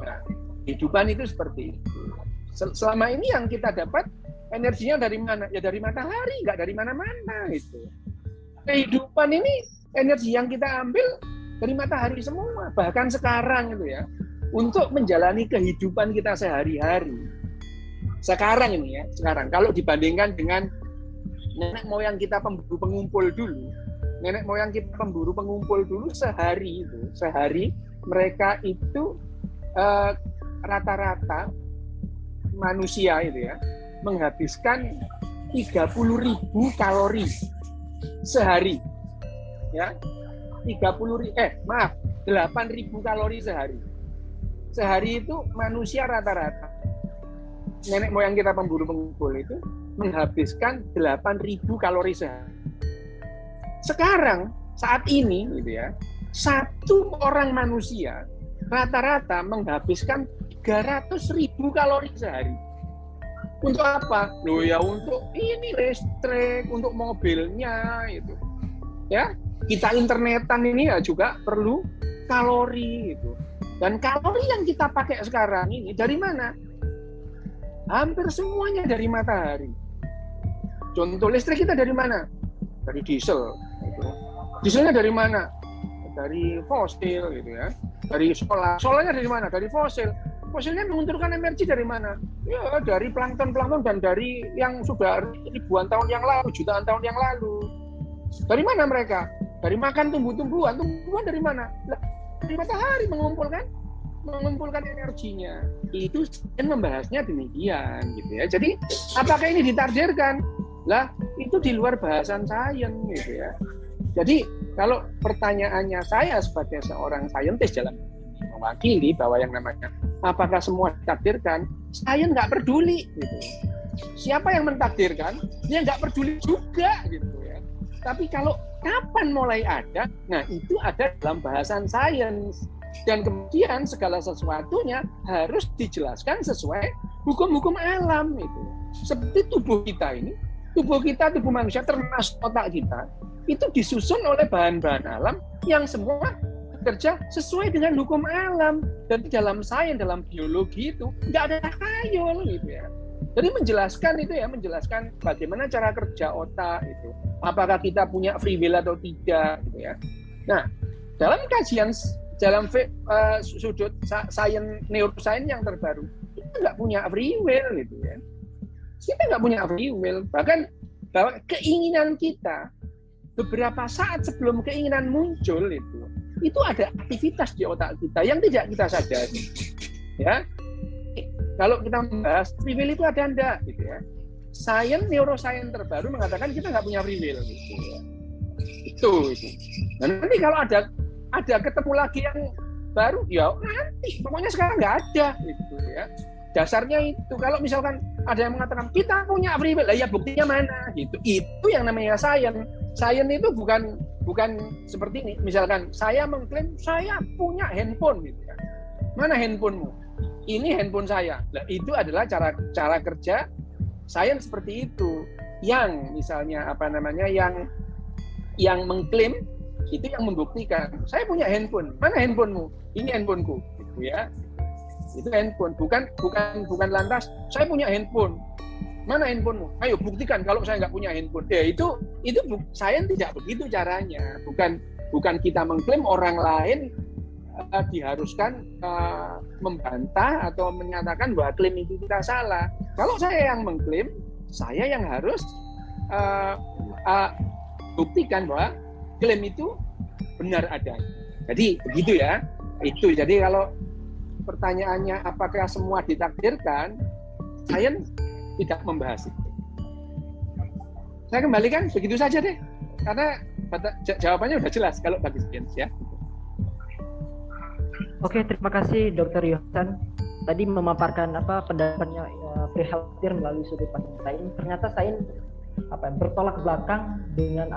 Speaker 3: Nah, kehidupan itu seperti itu. Selama ini yang kita dapat energinya dari mana? Ya dari matahari, nggak dari mana-mana itu. Kehidupan ini energi yang kita ambil dari matahari semua, bahkan sekarang itu ya, untuk menjalani kehidupan kita sehari-hari. Sekarang ini ya, sekarang kalau dibandingkan dengan nenek moyang kita pemburu pengumpul dulu, sehari mereka itu rata-rata manusia itu ya menghabiskan 30.000 kalori sehari, ya 8.000 kalori sehari. Sehari itu manusia rata-rata nenek moyang kita pemburu pengumpul itu menghabiskan 8.000 kalori sehari. Sekarang saat ini gitu ya, satu orang manusia rata-rata menghabiskan 300.000 kalori sehari. Untuk apa? Loh ya untuk ini listrik, untuk mobilnya itu. Ya, kita internetan ini ya juga perlu kalori itu. Dan kalori yang kita pakai sekarang ini dari mana? Hampir semuanya dari matahari. Contoh listrik kita dari mana? Dari diesel. Gitu. Dieselnya dari mana? Dari fosil gitu ya. Dari solar. Solarnya dari mana? Dari fosil. Fosilnya mengunturkan energi dari mana? Ya dari plankton dan dari yang sudah ribuan tahun yang lalu, jutaan tahun yang lalu. Dari mana mereka? Dari makan tumbuh-tumbuhan. Tumbuhan dari mana? Dari matahari mengumpulkan energinya. Itu membahasnya demikian gitu ya. Jadi apakah ini ditakdirkan? Lah itu di luar bahasan sains gitu ya. Jadi kalau pertanyaannya saya sebagai seorang saintis dalam mewakili bahwa yang namanya apakah semua ditakdirkan, saya nggak peduli gitu. Siapa yang mentakdirkan, dia nggak peduli juga gitu ya. Tapi kalau kapan mulai ada, nah itu ada dalam bahasan sains. Dan kemudian segala sesuatunya harus dijelaskan sesuai hukum-hukum alam itu. Seperti tubuh kita ini, tubuh manusia termasuk otak kita, itu disusun oleh bahan-bahan alam yang semua bekerja sesuai dengan hukum alam. Dan dalam sains, dalam biologi itu nggak ada takhayul gitu ya. Jadi menjelaskan bagaimana cara kerja otak itu. Apakah kita punya free will atau tidak gitu ya. Nah, dalam kajian dalam sudut sains neuroscience yang terbaru, kita nggak punya free will gitu ya. Kita nggak punya free will. Bahkan bahwa keinginan kita beberapa saat sebelum keinginan muncul itu ada aktivitas di otak kita yang tidak kita sadari. Ya, kalau kita membahas free will itu ada enggak gitu ya. Sains neuroscience terbaru mengatakan kita nggak punya free will gitu ya. Itu. Dan nanti kalau ada ketemu lagi yang baru, ya nanti pokoknya sekarang nggak ada gitu ya. Dasarnya itu kalau misalkan ada yang mengatakan kita punya free will, ya buktinya mana gitu. Itu yang namanya sains. Sains itu bukan seperti ini. Misalkan saya mengklaim saya punya handphone gitu ya. Mana handphonemu? Ini handphone saya. Nah, itu adalah cara kerja sains seperti itu. Yang misalnya yang mengklaim itu yang membuktikan saya punya handphone. Mana handphonemu? Ini handphoneku gitu ya. Itu handphone, bukan lantas saya punya handphone. Mana handphonemu? Ayo buktikan kalau saya nggak punya handphone. Ya itu sains tidak begitu caranya. Bukan kita mengklaim orang lain diharuskan membantah atau menyatakan bahwa klaim itu kita salah. Kalau saya yang mengklaim, saya yang harus buktikan bahwa klaim itu benar adanya. Jadi begitu ya. Itu. Jadi kalau pertanyaannya apakah semua ditakdirkan, sains tidak membahas itu. Saya kembalikan begitu saja deh. Karena jawabannya sudah jelas kalau bagi sains ya.
Speaker 4: Oke, terima kasih Dr. Yohasan. Tadi memaparkan pendapatnya prihatin melalui sudut pandang sains. Ternyata sains bertolak belakang dengan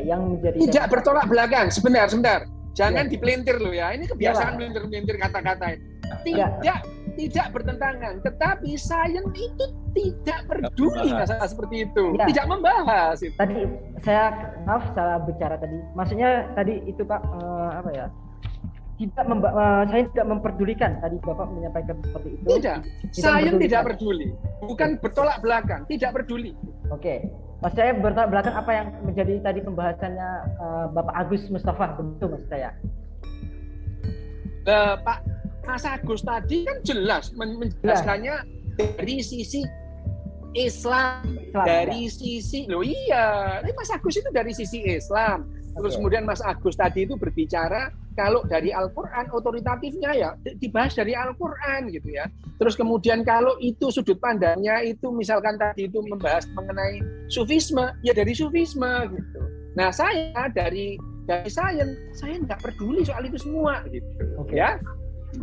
Speaker 4: yang menjadi
Speaker 3: tidak bertolak belakang. Sebentar. Jangan dipelintir loh ya. Ini kebiasaan melintir-melintir kata-kata. Tidak bertentangan. Tetapi sains itu tidak peduli masalah seperti itu. Ya. Tidak membahas itu.
Speaker 4: Tadi saya salah bicara tadi. Maksudnya tadi itu Pak saya tidak memperdulikan, tadi Bapak menyampaikan seperti itu.
Speaker 3: Tidak, saya tidak peduli. Bukan bertolak belakang, tidak peduli.
Speaker 4: Oke, Mas saya bertolak belakang apa yang menjadi tadi pembahasannya Bapak Agus Mustafa, begitu Mas saya.
Speaker 3: Pak Mas Agus tadi kan jelas menjelaskannya dari sisi Islam dari sisi Mas Agus itu dari sisi Islam. Terus kemudian Mas Agus tadi itu berbicara kalau dari Al-Quran otoritatifnya ya dibahas dari Al-Quran gitu ya. Terus kemudian kalau itu sudut pandangnya itu misalkan tadi itu membahas mengenai sufisme ya dari sufisme gitu. Nah saya dari saya nggak peduli soal itu semua gitu. Ya.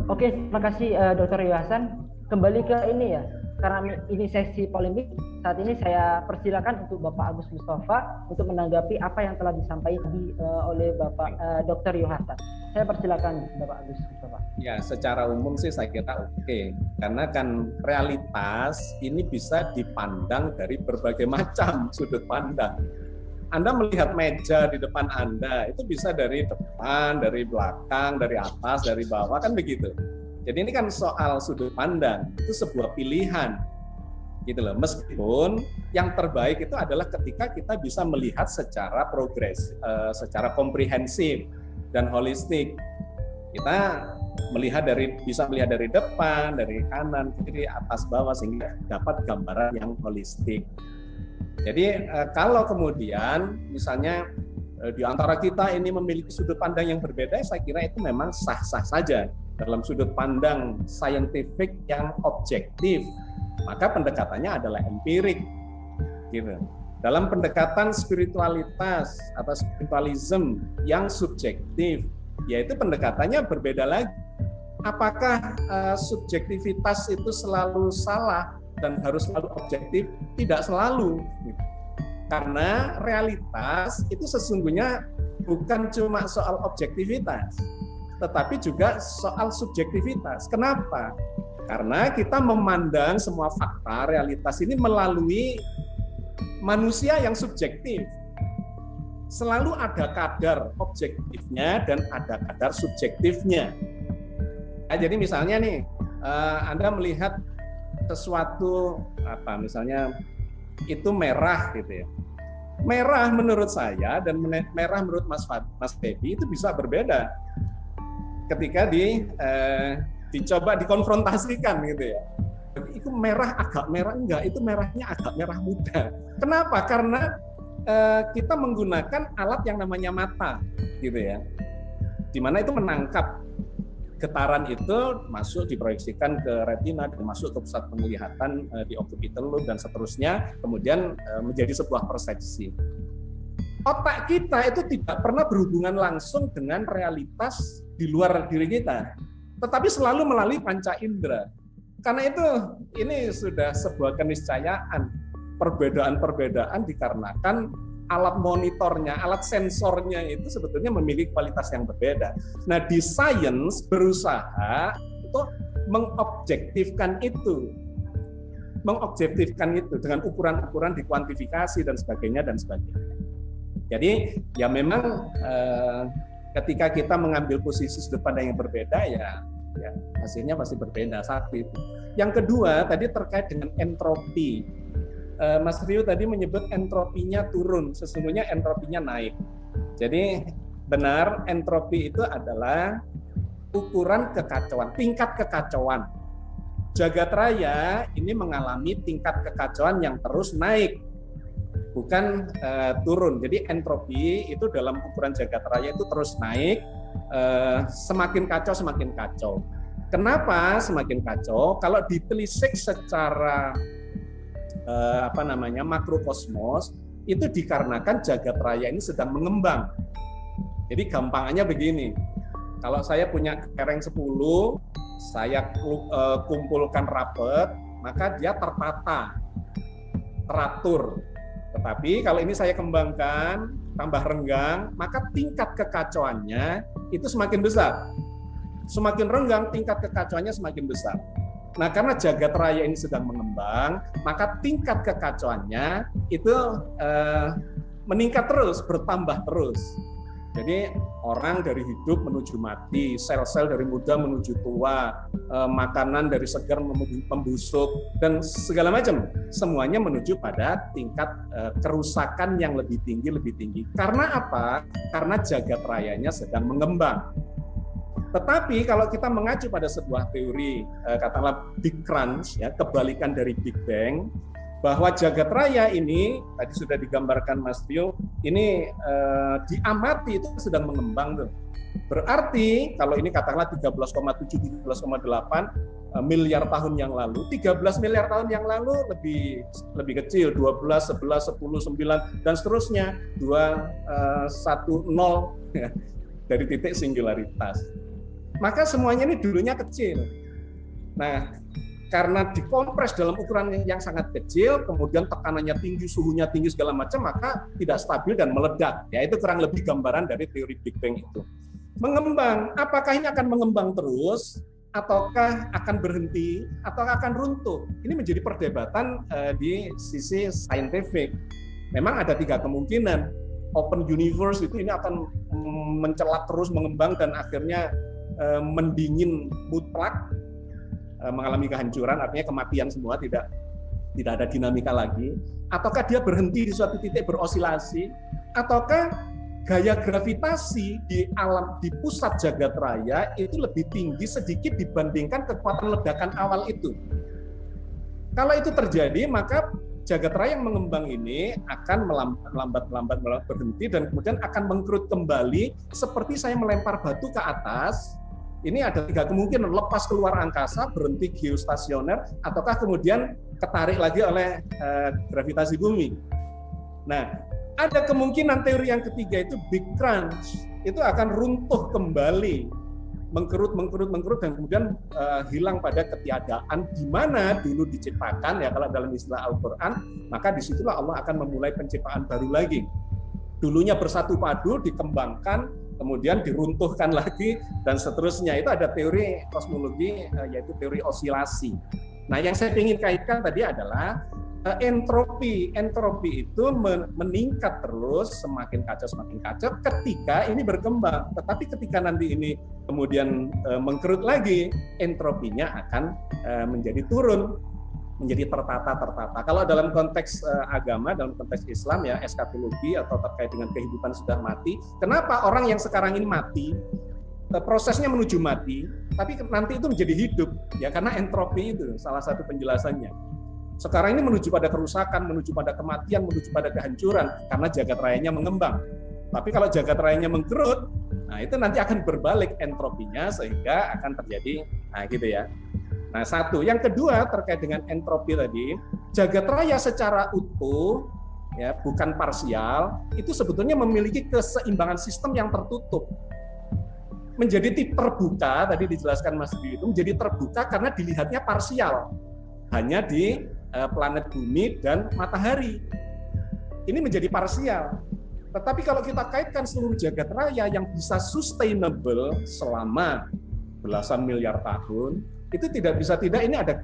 Speaker 4: Oke, terima kasih Dr. Yohasan. Kembali ke ini ya. Karena ini sesi polemik, saat ini saya persilakan untuk Bapak Agus Mustafa untuk menanggapi apa yang telah disampaikan oleh Bapak Dr. Yohasan. Saya persilakan Bapak Agus Mustafa.
Speaker 2: Ya, secara umum sih saya kira oke. Karena kan realitas ini bisa dipandang dari berbagai macam sudut pandang. Anda melihat meja di depan Anda, itu bisa dari depan, dari belakang, dari atas, dari bawah, kan begitu. Jadi ini kan soal sudut pandang, itu sebuah pilihan, gitu loh. Meskipun yang terbaik itu adalah ketika kita bisa melihat secara secara komprehensif dan holistik. Kita bisa melihat dari depan, dari kanan, kiri, atas, bawah sehingga dapat gambaran yang holistik. Jadi kalau kemudian misalnya di antara kita ini memiliki sudut pandang yang berbeda, saya kira itu memang sah-sah saja. Dalam sudut pandang saintifik yang objektif, maka pendekatannya adalah empirik. Gitu. Dalam pendekatan spiritualitas atau spiritualism yang subjektif, yaitu pendekatannya berbeda lagi. Apakah subjektivitas itu selalu salah dan harus selalu objektif? Tidak selalu. Karena realitas itu sesungguhnya bukan cuma soal objektivitas, tetapi juga soal subjektivitas. Kenapa? Karena kita memandang semua fakta realitas ini melalui manusia yang subjektif. Selalu ada kadar objektifnya dan ada kadar subjektifnya. Ya, jadi misalnya nih, Anda melihat sesuatu misalnya itu merah gitu ya. Merah menurut saya dan merah menurut Mas Febi itu bisa berbeda ketika dicoba dikonfrontasikan gitu ya. Itu merah agak merah enggak, itu merahnya agak merah muda. Kenapa? Karena kita menggunakan alat yang namanya mata gitu ya. Di mana itu menangkap getaran itu masuk diproyeksikan ke retina dan masuk ke pusat penglihatan di occipital lobe dan seterusnya, kemudian menjadi sebuah persepsi. Otak kita itu tidak pernah berhubungan langsung dengan realitas di luar diri kita, tetapi selalu melalui panca indera. Karena itu ini sudah sebuah keniscayaan. Perbedaan-perbedaan dikarenakan alat monitornya, alat sensornya itu sebetulnya memiliki kualitas yang berbeda. Nah, di sains berusaha untuk mengobjektifkan itu dengan ukuran-ukuran dikuantifikasi dan sebagainya. Jadi ya memang ketika kita mengambil posisi sudut pandang yang berbeda ya hasilnya pasti berbeda. Satu itu. Yang kedua tadi terkait dengan entropi. Mas Rio tadi menyebut entropinya turun, sesungguhnya entropinya naik. Jadi benar, entropi itu adalah ukuran kekacauan, tingkat kekacauan. Jagat raya ini mengalami tingkat kekacauan yang terus naik, bukan turun. Jadi entropi itu dalam ukuran jagat raya itu terus naik, semakin kacau. Kenapa semakin kacau? Kalau ditelisik secara makrokosmos itu dikarenakan jagat raya ini sedang mengembang. Jadi gampangannya begini, Kalau saya punya kelereng 10, saya kumpulkan rapet, maka dia tertata, teratur. Tetapi kalau ini saya kembangkan, tambah renggang, maka tingkat kekacauannya itu semakin besar. Semakin renggang, tingkat kekacauannya semakin besar. Nah, karena jagat raya ini sedang mengembang, maka tingkat kekacauannya itu meningkat terus, bertambah terus. Jadi orang dari hidup menuju mati, sel-sel dari muda menuju tua, makanan dari segar membusuk, dan segala macam. Semuanya menuju pada tingkat kerusakan yang lebih tinggi. Karena apa? Karena jagat rayanya sedang mengembang. Tetapi kalau kita mengacu pada sebuah teori, katakanlah Big Crunch, ya, kebalikan dari Big Bang, bahwa jagat raya ini tadi sudah digambarkan Mas Tio, ini diamati itu sedang mengembang tuh. Berarti kalau ini katakanlah 13,7 13,8 miliar tahun yang lalu, 13 miliar tahun yang lalu lebih kecil, 12, 11, 10, 9 dan seterusnya, 2 1 0 ya, dari titik singularitas. Maka semuanya ini dulunya kecil. Nah, karena dikompres dalam ukuran yang sangat kecil, kemudian tekanannya tinggi, suhunya tinggi segala macam, maka tidak stabil dan meledak. Ya, itu kurang lebih gambaran dari teori Big Bang itu. Mengembang, apakah ini akan mengembang terus, ataukah akan berhenti, atau akan runtuh? Ini menjadi perdebatan di sisi saintifik. Memang ada 3 kemungkinan. Open universe itu ini akan mencelat terus, mengembang, dan akhirnya mendingin mutlak, mengalami kehancuran, artinya kematian semua, tidak ada dinamika lagi, ataukah dia berhenti di suatu titik berosilasi, ataukah gaya gravitasi di pusat jagat raya itu lebih tinggi sedikit dibandingkan kekuatan ledakan awal itu. Kalau itu terjadi, maka jagat raya yang mengembang ini akan melambat berhenti dan kemudian akan mengkerut kembali seperti saya melempar batu ke atas. Ini ada 3 kemungkinan, lepas keluar angkasa, berhenti geostasioner, ataukah kemudian ketarik lagi oleh gravitasi bumi. Nah, ada kemungkinan teori yang ketiga itu Big Crunch, itu akan runtuh kembali, mengkerut, dan kemudian hilang pada ketiadaan, di mana dulu diciptakan, ya kalau dalam istilah Al-Quran, maka disitulah Allah akan memulai penciptaan baru lagi. Dulunya bersatu padu, dikembangkan, kemudian diruntuhkan lagi, dan seterusnya. Itu ada teori kosmologi, yaitu teori osilasi. Nah, yang saya ingin kaitkan tadi adalah entropi. Entropi itu meningkat terus, semakin kacau ketika ini berkembang. Tetapi ketika nanti ini kemudian mengkerut lagi, entropinya akan menjadi turun, menjadi tertata. Kalau dalam konteks agama, dalam konteks Islam, ya eskatologi atau terkait dengan kehidupan sudah mati, kenapa orang yang sekarang ini mati, prosesnya menuju mati, tapi nanti itu menjadi hidup, ya karena entropi itu salah satu penjelasannya. Sekarang ini menuju pada kerusakan, menuju pada kematian, menuju pada kehancuran, karena jagat rayanya mengembang. Tapi kalau jagat rayanya mengkerut, nah itu nanti akan berbalik entropinya, sehingga akan terjadi, nah gitu ya. Nah, satu. Yang kedua terkait dengan entropi tadi, jagat raya secara utuh, ya bukan parsial, itu sebetulnya memiliki keseimbangan sistem yang tertutup. Menjadi terbuka, tadi dijelaskan Mas Dwi, itu menjadi terbuka karena dilihatnya parsial, hanya di planet bumi dan matahari. Ini menjadi parsial. Tetapi kalau kita kaitkan seluruh jagat raya yang bisa sustainable selama belasan miliar tahun, itu tidak bisa tidak, ini ada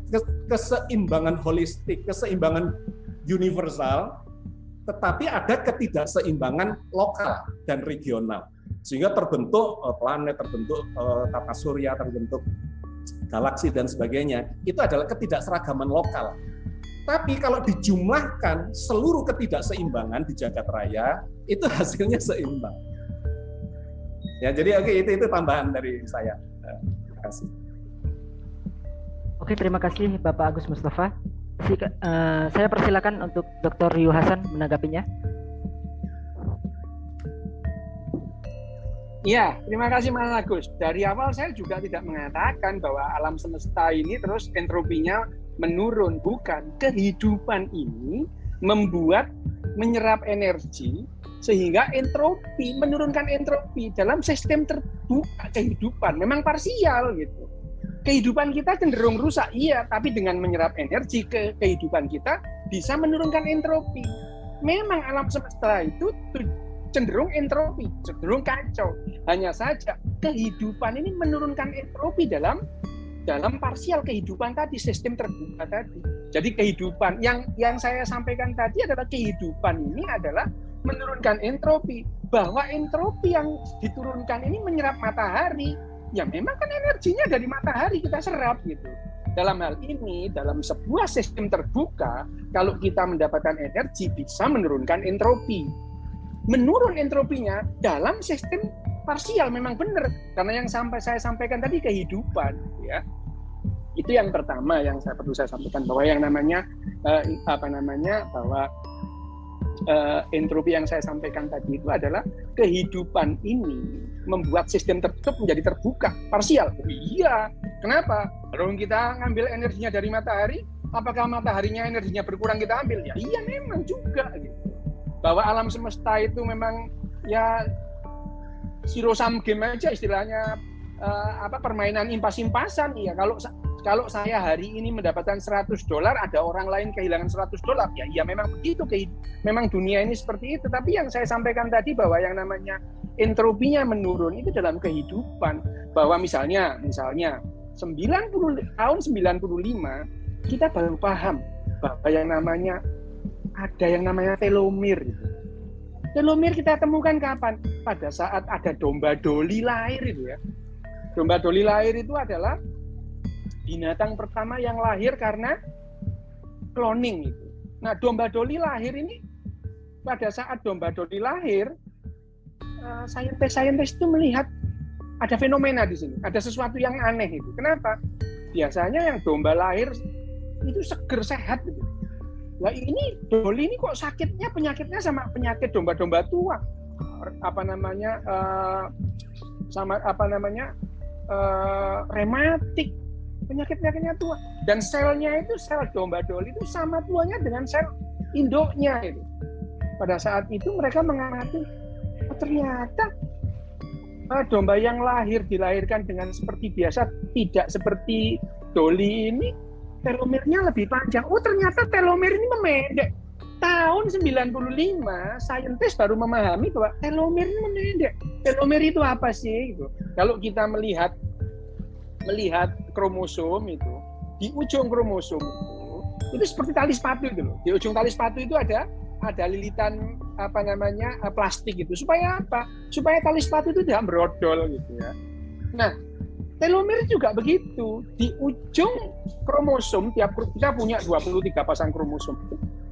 Speaker 2: keseimbangan holistik, keseimbangan universal, tetapi ada ketidakseimbangan lokal dan regional. Sehingga terbentuk planet, terbentuk tata surya, terbentuk galaksi dan sebagainya. Itu adalah ketidakseragaman lokal. Tapi kalau dijumlahkan seluruh ketidakseimbangan di jagat raya, itu hasilnya seimbang. Ya, jadi oke, itu tambahan dari saya. Terima kasih.
Speaker 4: Oke, terima kasih Bapak Agus Mustafa. Saya persilakan untuk Dr. Ryu Hasan menanggapinya.
Speaker 3: Iya, terima kasih Mas Agus. Dari awal saya juga tidak mengatakan bahwa alam semesta ini terus entropinya menurun. Bukan. Kehidupan ini menyerap energi sehingga entropi, menurunkan entropi dalam sistem terbuka kehidupan, memang parsial gitu. Kehidupan kita cenderung rusak, iya, tapi dengan menyerap energi ke kehidupan kita bisa menurunkan entropi. Memang alam semesta itu cenderung entropi, cenderung kacau. Hanya saja kehidupan ini menurunkan entropi dalam parsial kehidupan tadi, sistem terbuka tadi. Jadi kehidupan yang saya sampaikan tadi adalah kehidupan ini adalah menurunkan entropi, bahwa entropi yang diturunkan ini menyerap matahari. Ya memang kan energinya dari matahari kita serap gitu. Dalam hal ini, dalam sebuah sistem terbuka, kalau kita mendapatkan energi bisa menurunkan entropi. Menurun entropinya dalam sistem parsial memang benar, karena yang saya sampaikan tadi kehidupan, ya. Itu yang pertama yang perlu saya sampaikan, bahwa yang namanya bahwa entropi yang saya sampaikan tadi itu adalah kehidupan ini membuat sistem tertutup menjadi terbuka, parsial. Iya, kenapa? Kalau kita ngambil energinya dari matahari, apakah mataharinya energinya berkurang kita ambil? Ya iya memang juga gitu. Bahwa alam semesta itu memang ya zero sum game aja istilahnya, permainan impas-impasan. Iya, kalau saya hari ini mendapatkan $100, ada orang lain kehilangan $100, ya iya memang begitu, memang dunia ini seperti itu. Tapi yang saya sampaikan tadi bahwa yang namanya entropinya menurun itu dalam kehidupan, bahwa misalnya tahun 95 kita baru paham bahwa ada yang namanya telomere. Telomere kita temukan kapan? Pada saat ada domba doli lahir itu ya. Domba doli lahir itu adalah binatang pertama yang lahir karena cloning itu. Nah, domba doli lahir ini, pada saat domba doli lahir, saintis itu melihat ada fenomena di sini, ada sesuatu yang aneh itu. Kenapa? Biasanya yang domba lahir itu seger, sehat gitu. Lah ini doli ini kok penyakitnya sama penyakit domba-domba tua. Rematik. Penyakit-penyakitnya tua, dan selnya itu, sel domba doli itu sama tuanya dengan sel induknya itu. Pada saat itu mereka mengamati, ternyata domba yang dilahirkan dengan seperti biasa, tidak seperti doli ini, telomernya lebih panjang. Oh ternyata telomer ini memendek. Tahun 95, saintis baru memahami bahwa telomer ini memendek. Telomer itu apa sih? Gitu. Kalau kita melihat kromosom itu, di ujung kromosom itu seperti tali sepatu itu loh. Di ujung tali sepatu itu ada lilitan plastik gitu. Supaya apa? Supaya tali sepatu itu tidak berodol gitu ya. Nah, telomer juga begitu. Di ujung kromosom, tiap kita punya 23 pasang kromosom.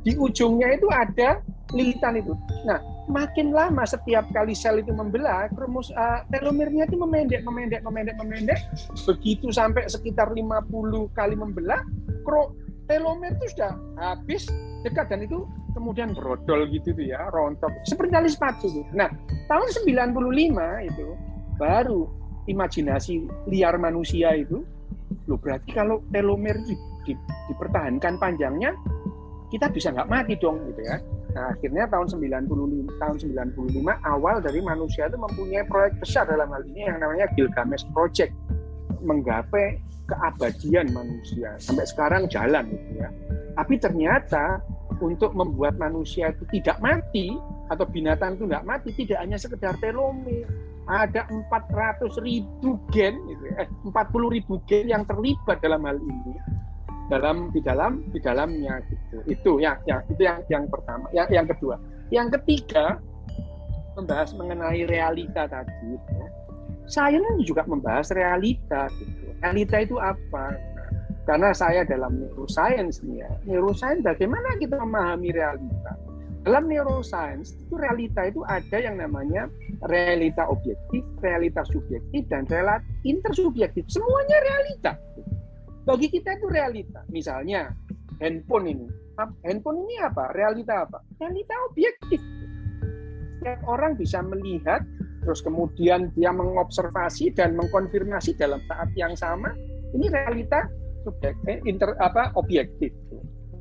Speaker 3: Di ujungnya itu ada lilitan itu. Nah, makin lama setiap kali sel itu membelah, telomernya itu memendek. Begitu sampai sekitar 50 kali membelah, telomer itu sudah habis dekat, dan itu kemudian berodol gitu tuh ya, rontok. Seperti tali sepatu gitu. Nah, tahun 95 itu baru imajinasi liar manusia itu, loh berarti kalau telomer dipertahankan panjangnya, kita bisa nggak mati dong gitu ya. Nah, akhirnya tahun 95 awal dari manusia itu mempunyai proyek besar dalam hal ini yang namanya Gilgamesh Project, menggapai keabadian manusia. Sampai sekarang jalan gitu ya. Tapi ternyata untuk membuat manusia itu tidak mati atau binatang itu nggak mati, tidak hanya sekedar telomer. Ada 400.000 gen gitu ya, 40.000 gen yang terlibat dalam hal ini. Di dalamnya gitu. Itu yang pertama. Yang kedua, yang ketiga, membahas mengenai realita tadi. Ya. Saya juga membahas realita gitu. Realita itu apa? Karena saya dalam neuroscience bagaimana kita memahami realita? Dalam neuroscience itu realita itu ada yang namanya realita objektif, realita subjektif, dan realita intersubjektif. Semuanya realita. Bagi kita itu realita. Misalnya handphone ini apa? Realita apa? Realita objektif. Setiap orang bisa melihat, terus kemudian dia mengobservasi dan mengkonfirmasi dalam saat yang sama. Ini realita objektif.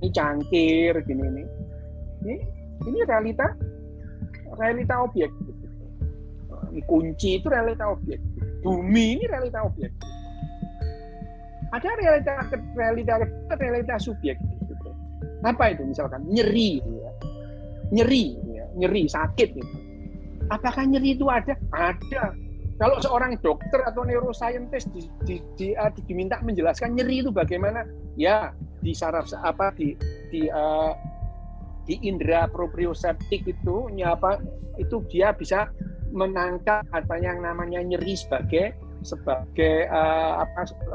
Speaker 3: Ini cangkir gini nih. Ini realita objektif. Ini kunci itu realita objektif. Bumi ini realita objektif. Ada realita subjektif. Gitu. Apa itu? Misalkan nyeri, ya. nyeri, sakit. Gitu. Apakah nyeri itu ada? Ada. Kalau seorang dokter atau neuroscientist diminta menjelaskan nyeri itu bagaimana, ya di saraf di indera proprioseptik itu dia bisa menangkap apa yang namanya nyeri sebagai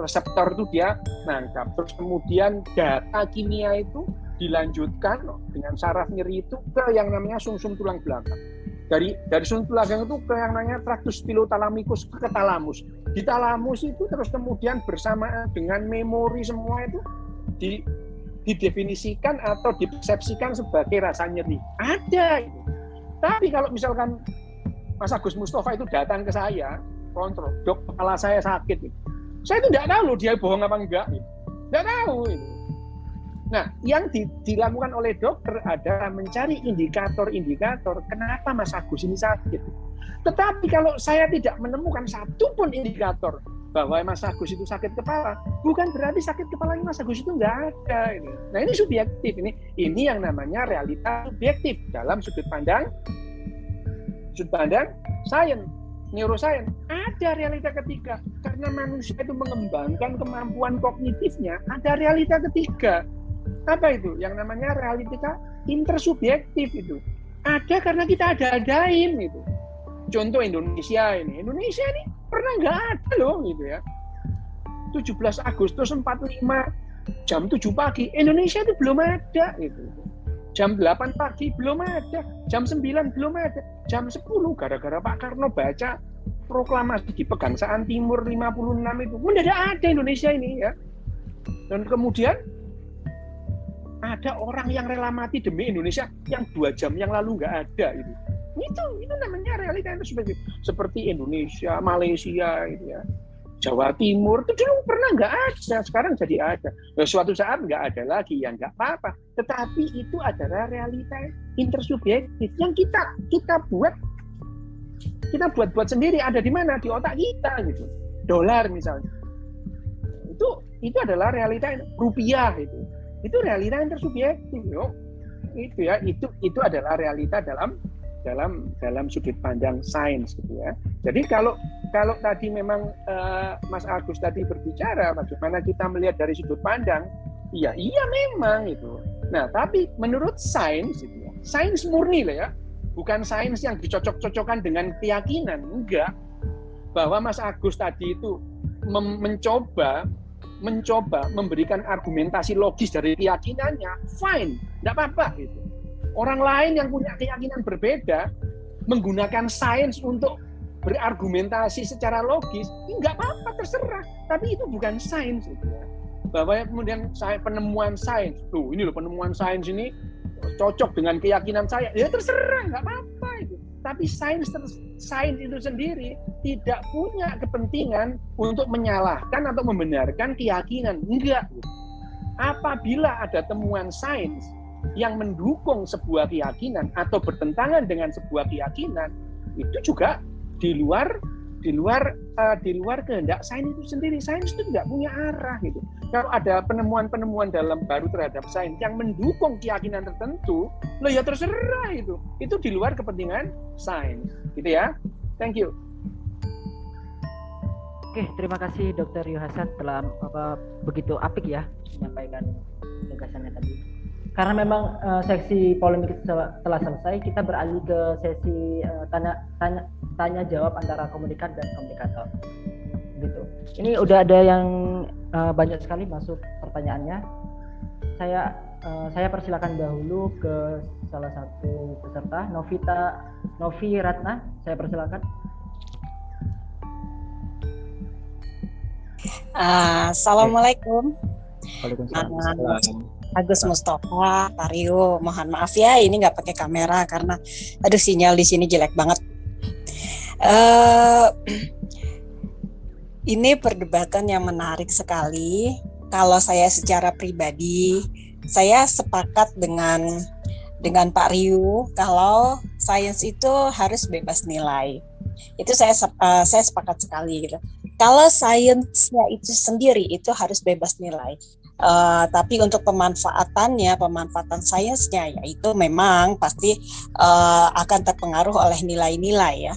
Speaker 3: reseptor itu dia nangkap. Terus kemudian data kimia itu dilanjutkan dengan saraf nyeri itu ke yang namanya sumsum tulang belakang. Dari sumsum tulang belakang itu ke yang namanya traktus pilothalamikus ke talamus. Di talamus itu terus kemudian bersamaan dengan memori semua itu didefinisikan atau dipersepsikan sebagai rasa nyeri. Ada itu. Tapi kalau misalkan Mas Agus Mustafa itu datang ke saya, kontrol, dok, kepala saya sakit. Saya itu tidak tahu loh dia bohong apa enggak. Tidak tahu. Nah, yang dilakukan oleh dokter adalah mencari indikator-indikator kenapa Mas Agus ini sakit. Tetapi kalau saya tidak menemukan satu pun indikator bahwa Mas Agus itu sakit kepala, bukan berarti sakit kepalanya Mas Agus itu nggak ada. Nah, ini subjektif. Ini yang namanya realita subjektif dalam sudut pandang sains, neuroscience. Ada realita ketiga. Karena manusia itu mengembangkan kemampuan kognitifnya, ada realita ketiga. Apa itu? Yang namanya realita intersubjektif itu. Ada karena kita ada-adain gitu. Contoh Indonesia ini pernah nggak ada loh gitu ya. 17 Agustus 45 jam 7 pagi Indonesia itu belum ada gitu. Jam 8 pagi belum ada, jam 9 belum ada, jam 10 gara-gara Pak Karno baca proklamasi di Pegangsaan Timur 56 itu pun tidak ada Indonesia ini ya. Dan kemudian ada orang yang rela mati demi Indonesia yang 2 jam yang lalu nggak ada gitu. Itu namanya realita itu seperti Indonesia, Malaysia gitu ya. Jawa Timur itu dulu pernah nggak ada, sekarang jadi ada. Nah, suatu saat nggak ada lagi, ya nggak apa-apa. Tetapi itu adalah realita intersubjektif yang kita buat sendiri. Ada di mana? Di otak kita gitu. Dolar misalnya, itu adalah realita rupiah itu. Itu realita intersubjektif, itu ya, itu adalah realita dalam sudut pandang sains gitu ya. Jadi kalau tadi memang Mas Agus tadi berbicara bagaimana kita melihat dari sudut pandang, iya memang itu. Nah, tapi menurut sains itu ya, sains murni lah ya, bukan sains yang dicocok-cocokkan dengan keyakinan, enggak. Bahwa Mas Agus tadi itu mencoba memberikan argumentasi logis dari keyakinannya, fine, tidak apa-apa gitu. Orang lain yang punya keyakinan berbeda menggunakan sains untuk berargumentasi secara logis, nggak apa-apa, terserah. Tapi itu bukan sains gitu ya. Bahwa kemudian penemuan sains, ini loh penemuan sains ini cocok dengan keyakinan saya, ya terserah, nggak apa-apa itu. Tapi sains itu sendiri tidak punya kepentingan untuk menyalahkan atau membenarkan keyakinan, enggak. Apabila ada temuan sains yang mendukung sebuah keyakinan atau bertentangan dengan sebuah keyakinan, itu juga di luar kehendak sains itu sendiri. Sains itu tidak punya arah gitu. Kalau ada penemuan-penemuan dalam baru terhadap sains yang mendukung keyakinan tertentu, ya terserah itu. Itu di luar kepentingan sains, gitu ya. Thank you.
Speaker 4: Oke, terima kasih Dr. Yohasan telah begitu apik ya menyampaikan gagasannya tadi. Karena memang seksi polemik telah selesai, kita beralih ke sesi tanya jawab antara komunikan dan komunikator. Gitu. Ini udah ada yang banyak sekali masuk pertanyaannya. Saya persilakan dahulu ke salah satu peserta, Novi Ratna. Saya persilakan.
Speaker 5: Assalamualaikum.
Speaker 4: Waalaikumsalam.
Speaker 5: Agus Mustafa, Pak Rio, mohon maaf ya ini nggak pakai kamera karena sinyal di sini jelek banget. Ini perdebatan yang menarik sekali. Kalau saya secara pribadi, saya sepakat dengan Pak Rio kalau sains itu harus bebas nilai. Itu saya sepakat sekali gitu. Kalau sainsnya itu sendiri itu harus bebas nilai. Tapi untuk pemanfaatan sainsnya ya itu memang pasti akan terpengaruh oleh nilai-nilai ya.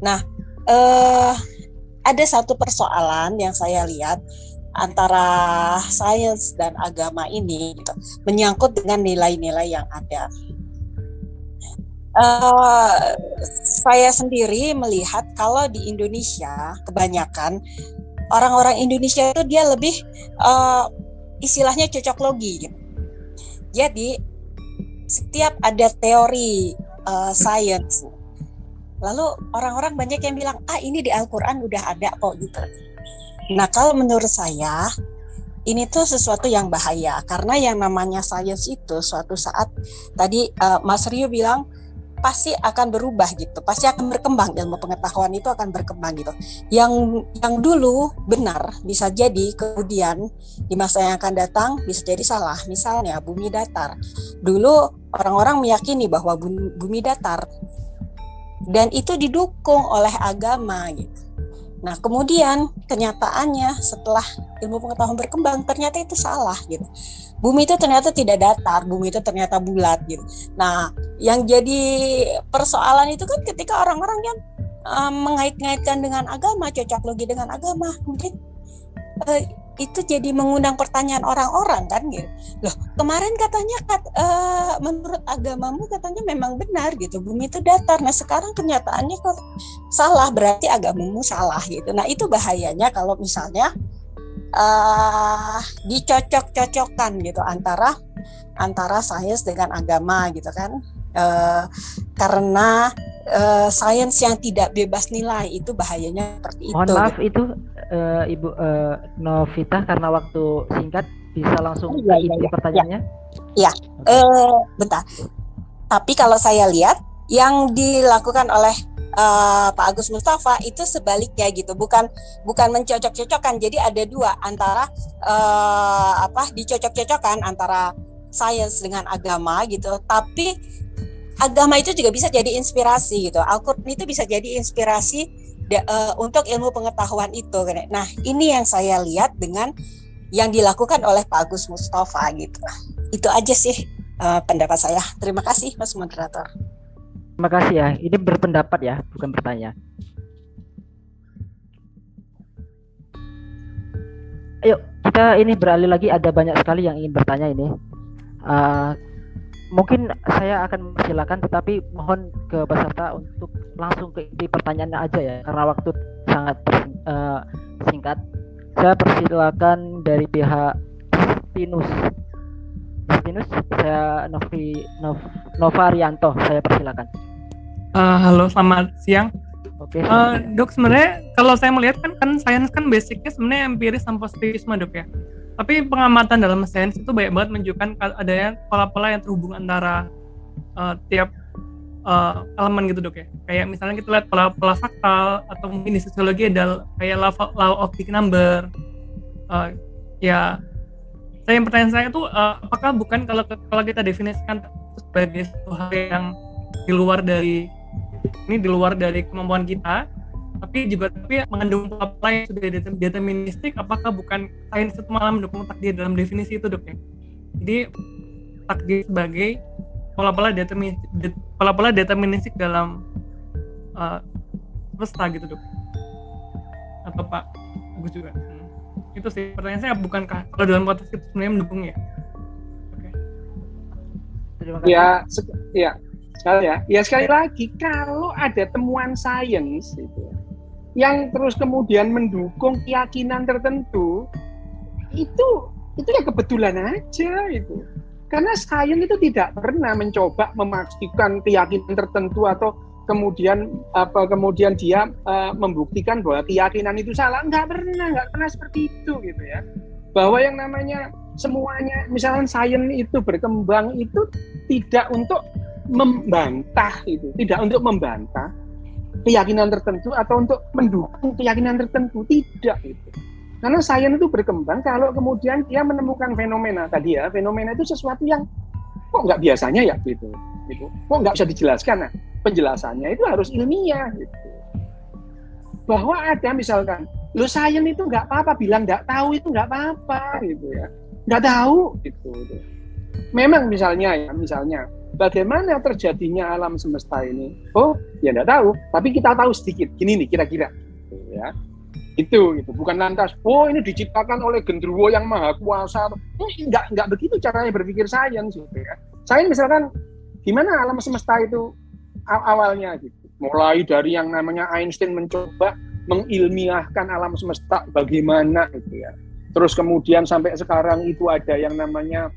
Speaker 5: Nah, ada satu persoalan yang saya lihat antara sains dan agama ini gitu, menyangkut dengan nilai-nilai yang ada. Saya sendiri melihat kalau di Indonesia kebanyakan orang-orang Indonesia itu dia lebih istilahnya cocok logi gitu. Jadi setiap ada teori sains, lalu orang-orang banyak yang bilang ini di Al-Quran udah ada kok gitu. Nah kalau menurut saya ini tuh sesuatu yang bahaya, karena yang namanya sains itu suatu saat tadi Mas Rio bilang pasti akan berubah gitu, pasti akan berkembang, ilmu pengetahuan itu akan berkembang gitu. Yang dulu benar bisa jadi kemudian di masa yang akan datang bisa jadi salah. Misalnya bumi datar. Dulu orang-orang meyakini bahwa bumi datar dan itu didukung oleh agama gitu. Nah, kemudian kenyataannya setelah ilmu pengetahuan berkembang ternyata itu salah gitu. Bumi itu ternyata tidak datar, bumi itu ternyata bulat gitu. Nah, yang jadi persoalan itu kan ketika orang-orang yang mengait-ngaitkan dengan agama, cocok logi dengan agama, kemudian itu jadi mengundang pertanyaan orang-orang kan gitu. Loh, kemarin katanya menurut agamamu katanya memang benar gitu, bumi itu datar. Nah, sekarang kenyataannya kok salah, berarti agamamu salah gitu. Nah, itu bahayanya kalau misalnya dicocok-cocokkan gitu antara sains dengan agama gitu kan. Karena sains yang tidak bebas nilai itu bahayanya seperti itu.
Speaker 4: Mohon maaf
Speaker 5: gitu.
Speaker 4: itu Ibu Novita, karena waktu singkat bisa langsung ke inti pertanyaannya.
Speaker 5: Iya. Bentar. Tapi kalau saya lihat yang dilakukan oleh Pak Agus Mustafa itu sebaliknya gitu, bukan mencocok-cocokkan. Jadi ada dua antara dicocok-cocokkan antara sains dengan agama gitu. Tapi agama itu juga bisa jadi inspirasi gitu. Al-Quran itu bisa jadi inspirasi untuk ilmu pengetahuan itu. Nah, ini yang saya lihat dengan yang dilakukan oleh Pak Agus Mustafa gitu. Itu aja sih pendapat saya. Terima kasih Mas Moderator.
Speaker 4: Terima kasih ya. Ini berpendapat ya, bukan bertanya. Ayo kita ini beralih lagi, ada banyak sekali yang ingin bertanya ini. Mungkin saya akan silakan, tetapi mohon ke peserta untuk langsung ke inti pertanyaannya aja ya, karena waktu sangat singkat. Saya persilakan dari pihak Justinus, saya Nova Rianto, saya persilakan.
Speaker 6: Halo, selamat siang.
Speaker 4: Oke.
Speaker 6: Dok, sebenarnya kalau saya melihat kan sains kan basicnya sebenarnya empiris dan positivisme, Dok ya. Tapi pengamatan dalam sains itu banyak banget menunjukkan adanya pola-pola yang terhubung antara tiap elemen gitu, Dok ya. Kayak misalnya kita lihat pola-pola fraktal, atau mungkin di sosiologi ada kayak law of big number. Ya, pertanyaan saya itu apakah bukan kalau kita definisikan sebagai sesuatu hal yang di luar dari kemampuan kita, tapi mengandung pola yang sudah deterministik, apakah bukan sains itu malah mendukung takdir dalam definisi itu, Dok ya? Jadi takdir sebagai pola-pola deterministik dalam semesta gitu, Dok. Atau Pak Agus juga. Itu sih pertanyaan saya, bukankah kalau dalam konteks itu sebenarnya mendukung ya? Oke.
Speaker 4: Terima kasih.
Speaker 3: Ya sekali lagi, kalau ada temuan sains itu yang terus kemudian mendukung keyakinan tertentu, itu ya kebetulan aja itu. Karena sains itu tidak pernah mencoba memastikan keyakinan tertentu atau kemudian dia membuktikan bahwa keyakinan itu salah. Nggak pernah seperti itu gitu ya. Bahwa yang namanya semuanya, misalnya sains itu berkembang itu tidak untuk membantah itu, tidak untuk membantah keyakinan tertentu atau untuk mendukung keyakinan tertentu, tidak itu. Karena sains itu berkembang kalau kemudian dia menemukan fenomena tadi ya, fenomena itu sesuatu yang kok nggak biasanya ya gitu. Kok nggak bisa dijelaskan. Nah, penjelasannya itu harus ilmiah gitu. Bahwa ada misalkan, lo sains itu nggak apa-apa, bilang nggak tahu itu nggak apa-apa gitu ya, nggak tahu gitu. Memang misalnya bagaimana terjadinya alam semesta ini? Oh ya nggak tahu, tapi kita tahu sedikit. Gini nih kira-kira, gitu ya. Itu bukan lantas. Oh ini diciptakan oleh genderuwo yang maha kuasa. Nggak begitu caranya berpikir sains. Gitu ya. Sains misalkan gimana alam semesta itu awalnya gitu. Mulai dari yang namanya Einstein mencoba mengilmiahkan alam semesta bagaimana gitu ya. Terus kemudian sampai sekarang itu ada yang namanya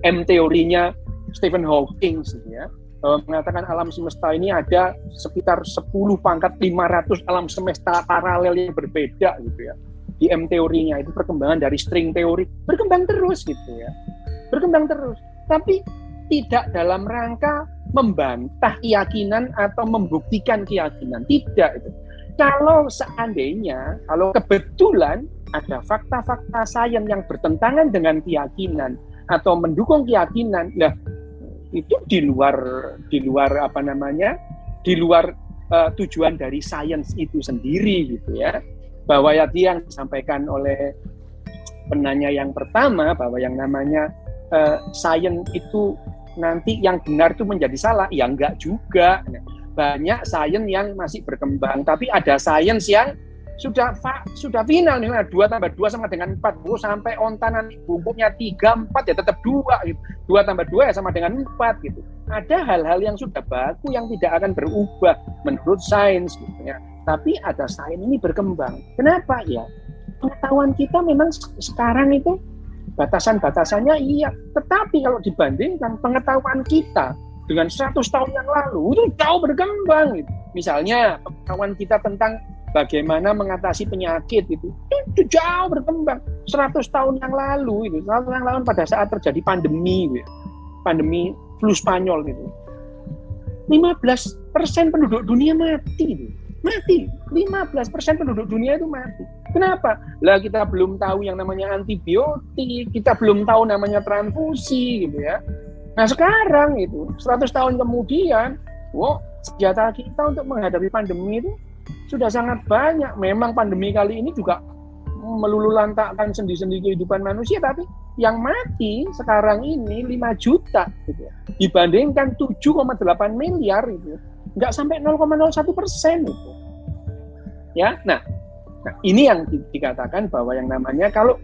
Speaker 3: M-teorinya Stephen Hawking gitu ya. Mengatakan alam semesta ini ada sekitar 10⁵500 alam semesta paralel yang berbeda gitu ya. Di M-teorinya itu perkembangan dari string teori berkembang terus gitu ya. Berkembang terus. Tapi tidak dalam rangka membantah keyakinan atau membuktikan keyakinan. Tidak itu. Kalau seandainya, kalau kebetulan ada fakta-fakta sains yang bertentangan dengan keyakinan atau mendukung keyakinan, nah itu di luar tujuan dari sains itu sendiri gitu ya. Bahwa yang disampaikan oleh penanya yang pertama bahwa yang namanya sains itu nanti yang benar itu menjadi salah, ya enggak juga. Banyak sains yang masih berkembang, tapi ada sains yang sudah final nih, 2+2 sama dengan 4, sampai onta nanti bungkuknya 3, 4 ya tetap 2 gitu. 2+2 ya sama dengan 4 gitu. Ada hal-hal yang sudah baku yang tidak akan berubah menurut sains gitu ya. Tapi ada sains ini berkembang. Kenapa ya? Pengetahuan kita memang sekarang itu batasan-batasannya iya, tetapi kalau dibandingkan pengetahuan kita dengan 100 tahun yang lalu itu jauh berkembang gitu. Misalnya pengetahuan kita tentang bagaimana mengatasi penyakit itu jauh berkembang. 100 tahun yang lalu itu, 100 tahun yang lalu pada saat terjadi pandemi gitu. Pandemi flu Spanyol gitu. 15% penduduk dunia mati gitu. Mati. 15% penduduk dunia itu mati. Kenapa? Lah kita belum tahu yang namanya antibiotik, kita belum tahu namanya transfusi gitu ya. Nah sekarang itu 100 tahun kemudian, senjata kita untuk menghadapi pandemi itu sudah sangat banyak. Memang pandemi kali ini juga meluluhlantakkan sendi-sendi kehidupan manusia, tapi yang mati sekarang ini 5 juta gitu ya. Dibandingkan 7,8 miliar itu, nggak sampai 0,01% itu. Ya, nah ini yang dikatakan bahwa yang namanya kalau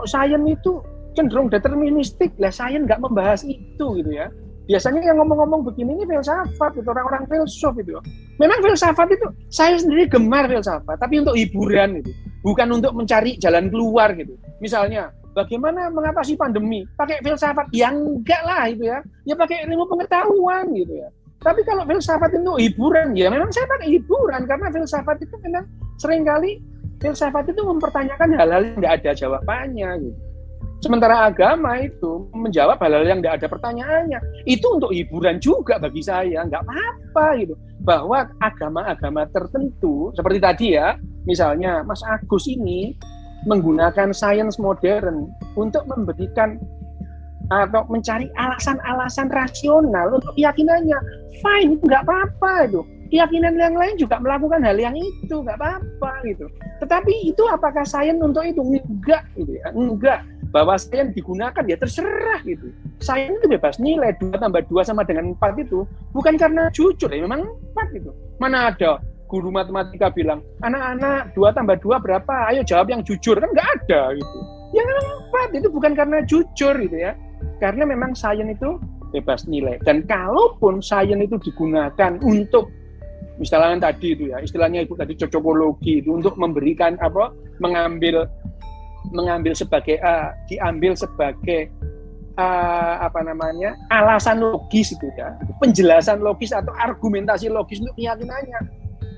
Speaker 3: sains itu cenderung deterministik, lah sains nggak membahas itu gitu ya. Biasanya yang ngomong-ngomong begini ini filsafat, gitu, orang-orang filsuf itu. Memang filsafat itu, saya sendiri gemar filsafat, tapi untuk hiburan gitu, bukan untuk mencari jalan keluar gitu. Misalnya, bagaimana mengatasi pandemi? Pakai filsafat? Ya enggak lah itu ya. Ya pakai ilmu pengetahuan gitu ya. Tapi kalau filsafat itu hiburan, ya memang saya pakai hiburan karena filsafat itu memang seringkali filsafat itu mempertanyakan hal-hal yang tidak ada jawabannya gitu. Sementara agama itu menjawab hal-hal yang tidak ada pertanyaannya. Itu untuk hiburan juga bagi saya, nggak apa-apa gitu. Bahwa agama-agama tertentu, seperti tadi ya, misalnya Mas Agus ini menggunakan sains modern untuk memberikan atau mencari alasan-alasan rasional untuk keyakinannya. Fine, nggak apa-apa itu. Keyakinan yang lain juga melakukan hal yang itu, nggak apa-apa gitu. Tetapi itu apakah sains untuk itu? Enggak gitu ya, enggak. Bahwa sains digunakan ya terserah gitu. Sains itu bebas nilai 2+2 sama dengan 4 itu bukan karena jujur ya, memang 4 gitu. Mana ada guru matematika bilang, anak-anak 2+2 berapa? Ayo jawab yang jujur, kan nggak ada gitu. Ya memang 4 itu bukan karena jujur gitu ya. Karena memang sains itu bebas nilai. Dan kalaupun sains itu digunakan untuk misalnya tadi itu ya, istilahnya Ibu tadi cocokologi itu untuk memberikan mengambil sebagai diambil sebagai alasan logis itu ya, penjelasan logis atau argumentasi logis untuk keyakinannya,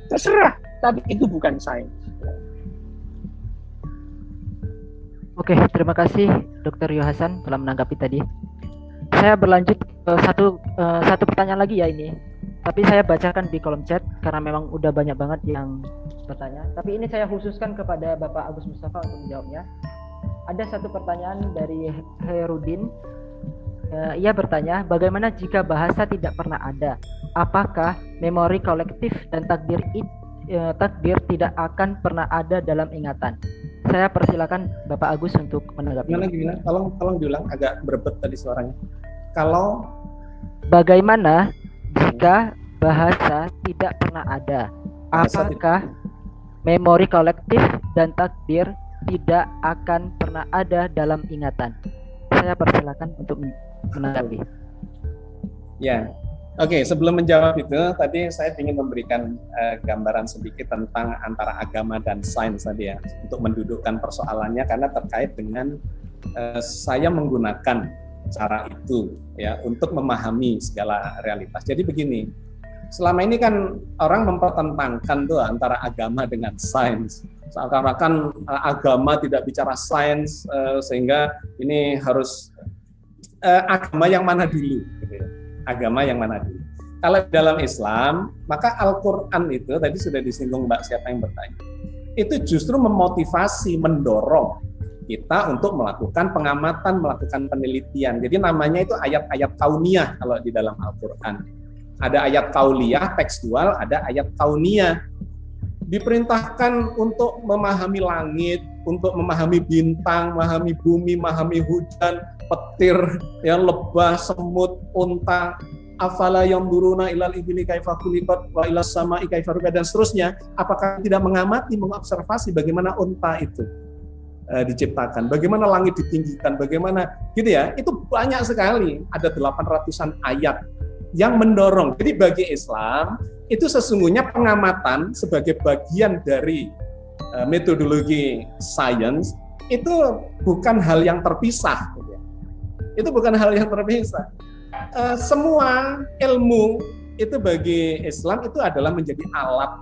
Speaker 3: terserah, tapi itu bukan sains.
Speaker 4: Oke, terima kasih Dr. Yohasan telah menanggapi tadi. Saya berlanjut ke satu pertanyaan lagi ya ini. Tapi saya bacakan di kolom chat karena memang udah banyak banget yang bertanya. Tapi ini saya khususkan kepada Bapak Agus Mustafa untuk menjawabnya. Ada satu pertanyaan dari Herudin ia bertanya, bagaimana jika bahasa tidak pernah ada? Apakah memori kolektif dan takdir tidak akan pernah ada dalam ingatan? Saya persilakan Bapak Agus untuk menanggapi.
Speaker 2: Gimana? Tolong diulang, agak berebet tadi suaranya. Kalau
Speaker 4: bagaimana jika bahasa tidak pernah ada? Apakah memori kolektif dan takdir tidak akan pernah ada dalam ingatan? Saya persilakan untuk menanggapi.
Speaker 2: Ya, oke. Sebelum menjawab itu, tadi saya ingin memberikan gambaran sedikit tentang antara agama dan sains tadi ya, untuk mendudukkan persoalannya karena terkait dengan saya menggunakan cara itu ya untuk memahami segala realitas. Jadi begini, selama ini kan orang mempertentangkan tuh antara agama dengan sains. Seakan-akan agama tidak bicara sains, sehingga ini harus agama yang mana dulu, gitu ya. Agama yang mana dulu. Kalau dalam Islam, maka Al-Quran itu tadi sudah disinggung Mbak siapa yang bertanya, itu justru memotivasi, mendorong kita untuk melakukan pengamatan, melakukan penelitian. Jadi namanya itu ayat-ayat kauniyah kalau di dalam Al-Quran. Ada ayat kauliyah, tekstual, ada ayat kauniyah. Diperintahkan untuk memahami langit, untuk memahami bintang, memahami bumi, memahami hujan, petir, ya, lebah, semut, unta, afala yanzuruna ilal ibli kaifa khuliqat wa ilas sama'i kaifa rufi'at, dan seterusnya. Apakah tidak mengamati, mengobservasi bagaimana unta itu diciptakan, bagaimana langit ditinggikan, bagaimana gitu ya. Itu banyak sekali, ada 800-an ayat yang mendorong. Jadi bagi Islam itu sesungguhnya pengamatan sebagai bagian dari metodologi sains itu bukan hal yang terpisah. Itu bukan hal yang terpisah. Semua ilmu itu bagi Islam itu adalah menjadi alat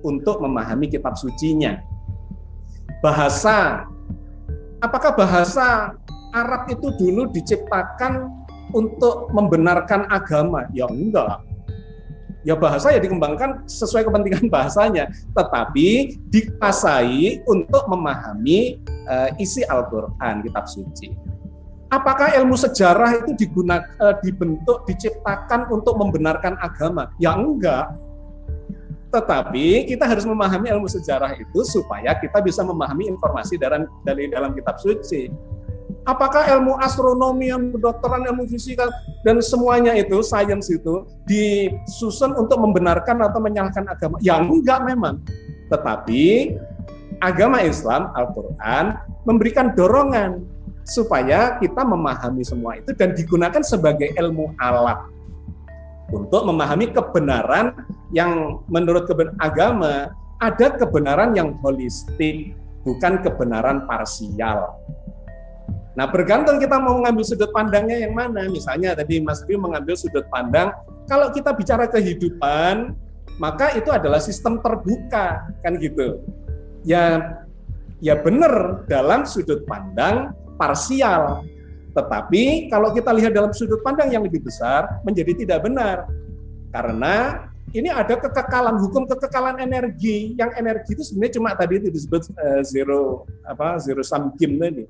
Speaker 2: untuk memahami kitab sucinya. Bahasa, apakah bahasa Arab itu dulu diciptakan untuk membenarkan agama? Ya enggak. Ya bahasa ya dikembangkan sesuai kepentingan bahasanya, tetapi dikuasai untuk memahami isi Al-Quran, kitab suci. Apakah ilmu sejarah itu dibentuk, diciptakan untuk membenarkan agama? Ya enggak. Tetapi kita harus memahami ilmu sejarah itu supaya kita bisa memahami informasi dari dalam kitab suci. Apakah ilmu astronomi, ilmu kedokteran, ilmu fisika, dan semuanya itu, sains itu, disusun untuk membenarkan atau menyalahkan agama? Ya enggak memang. Tetapi agama Islam, Al-Quran, memberikan dorongan supaya kita memahami semua itu dan digunakan sebagai ilmu alat untuk memahami kebenaran yang menurut agama ada kebenaran yang holistik, bukan kebenaran parsial. Nah, bergantung kita mau mengambil sudut pandangnya yang mana. Misalnya tadi Mas Biu mengambil sudut pandang, kalau kita bicara kehidupan, maka itu adalah sistem terbuka, kan gitu. Ya benar dalam sudut pandang parsial. Tetapi kalau kita lihat dalam sudut pandang yang lebih besar, menjadi tidak benar. Karena ini ada kekekalan, hukum kekekalan energi. Yang energi itu sebenarnya cuma tadi itu disebut zero sum game tadi.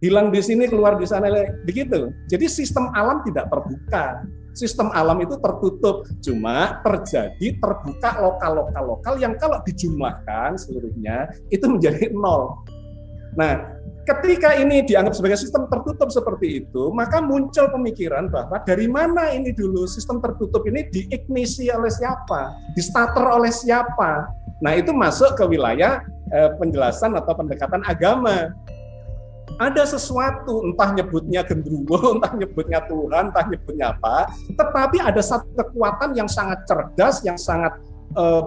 Speaker 2: Hilang di sini, keluar di sana, begitu. Jadi sistem alam tidak terbuka. Sistem alam itu tertutup, cuma terbuka lokal yang kalau dijumlahkan seluruhnya itu menjadi 0. Nah, ketika ini dianggap sebagai sistem tertutup seperti itu, maka muncul pemikiran bahwa dari mana ini dulu sistem tertutup ini diignisi oleh siapa, distarter oleh siapa. Nah, itu masuk ke wilayah penjelasan atau pendekatan agama. Ada sesuatu, entah nyebutnya genderuwo, entah nyebutnya Tuhan, entah nyebutnya apa, tetapi ada satu kekuatan yang sangat cerdas, yang sangat